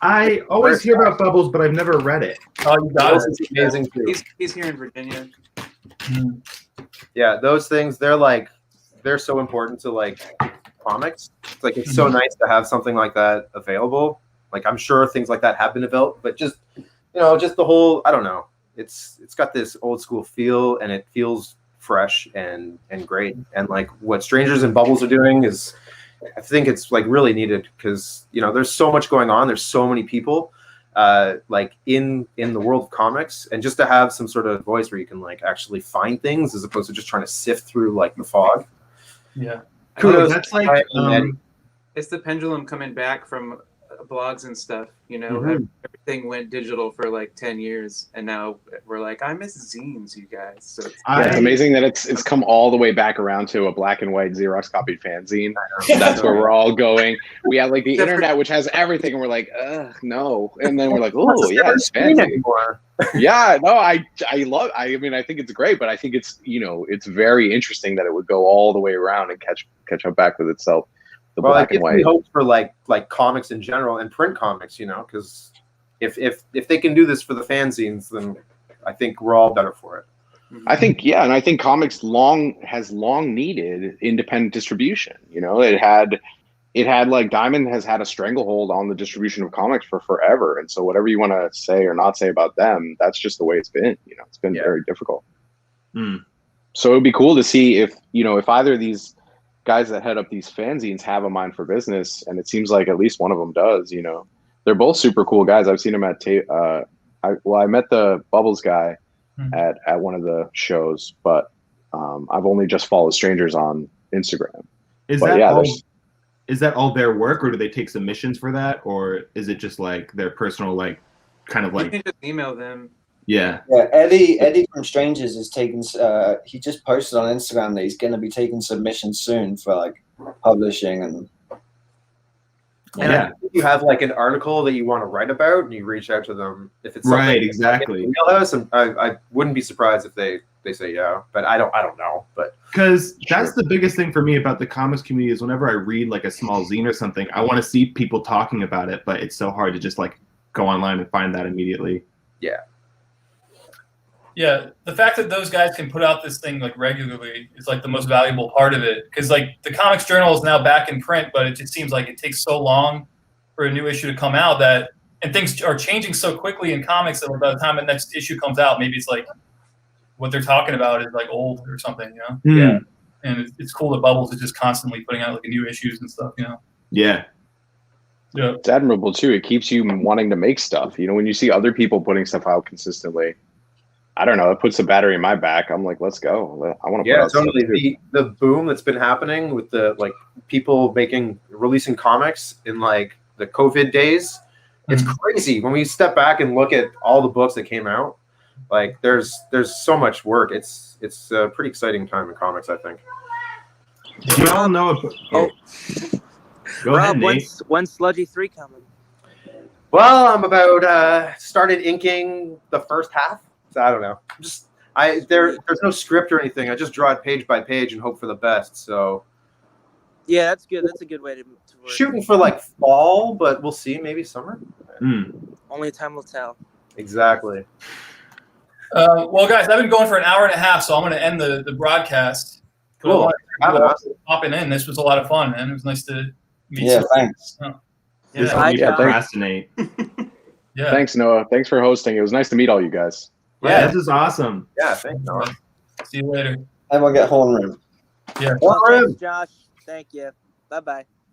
I always hear about Bubbles, but I've never read it. Oh, you got it. It's amazing too. He's here in Virginia. Yeah, those things they're so important to like comics. It's like it's so nice to have something like that available. Like I'm sure things like that have been developed, but just just the whole, I don't know. It's got this old school feel, and it feels fresh and great. And like what Strangers and Bubbles are doing is, I think it's like really needed because there's so much going on. There's so many people like in the world of comics, and just to have some sort of voice where you can like actually find things as opposed to just trying to sift through like the fog. Yeah. Cool. That's like it's the pendulum coming back from blogs and stuff. Everything went digital for like 10 years, and now we're like, I miss zines, you guys. So it's amazing that it's come all the way back around to a black and white Xerox copied fanzine. That's where we're all going. We have like the internet, which has everything, and we're like, ugh, no. And then we're like, oh yeah, it's fancy. Yeah, no, I mean, I think it's great, but I think it's it's very interesting that it would go all the way around and catch up back with itself. The black and white. We hope for like comics in general and print comics, because if they can do this for the fanzines, then I think we're all better for it. I think, and I think comics has long needed independent distribution. It had like Diamond has had a stranglehold on the distribution of comics for forever, and so whatever you want to say or not say about them, that's just the way it's been. It's been very difficult. So it would be cool to see if either of these guys that head up these fanzines have a mind for business, and it seems like at least one of them does. They're both super cool guys. I've seen them at I met the Bubbles guy at one of the shows, but I've only just followed Strangers on Instagram. Is that all their work, or do they take submissions for that, or is it just like their personal kind of like? You can just email them. Yeah. Yeah, Eddie from Strangers is taking. He just posted on Instagram that he's going to be taking submissions soon for like publishing and. And if you have like an article that you want to write about, and you reach out to them, if it's right, exactly. Wheelhouse, I wouldn't be surprised if they say yeah, but I don't know, but because that's the biggest thing for me about the comics community is whenever I read like a small zine or something, I want to see people talking about it, but it's so hard to just like go online and find that immediately. Yeah, the fact that those guys can put out this thing like regularly is like the most valuable part of it, because like the Comics Journal is now back in print, but it just seems like it takes so long for a new issue to come out and things are changing so quickly in comics that by the time the next issue comes out, maybe it's like what they're talking about is like old or something, Yeah, and it's cool that Bubbles is just constantly putting out like new issues and stuff, Yeah. Yeah, it's admirable too. It keeps you wanting to make stuff. When you see other people putting stuff out consistently. I don't know. It puts the battery in my back. I'm like, let's go. I want to. Yeah, totally. The boom that's been happening with the like people releasing comics in like the COVID days, it's crazy. When we step back and look at all the books that came out, like there's so much work. It's a pretty exciting time in comics, I think. Do you all know? Go ahead, Nate. When's Sludgy 3 coming? Well, I'm about started inking the first half. So I don't know. There's no script or anything. I just draw it page by page and hope for the best. So yeah, that's good. That's a good way to work. Shooting for like fall, but we'll see. Maybe summer. Only time will tell. Exactly. Well, guys, I've been going for an hour and a half, so I'm going to end the broadcast. Cool. Popping in. This was a lot of fun, man. It was nice to meet you. Yeah, thanks. This helped me procrastinate. Yeah. Thanks, Noah. Thanks for hosting. It was nice to meet all you guys. Yeah, this is awesome. Yeah, thanks, Noah. See you later. Everyone get horn room. Yeah. Well, thanks, Josh. Thank you. Bye-bye.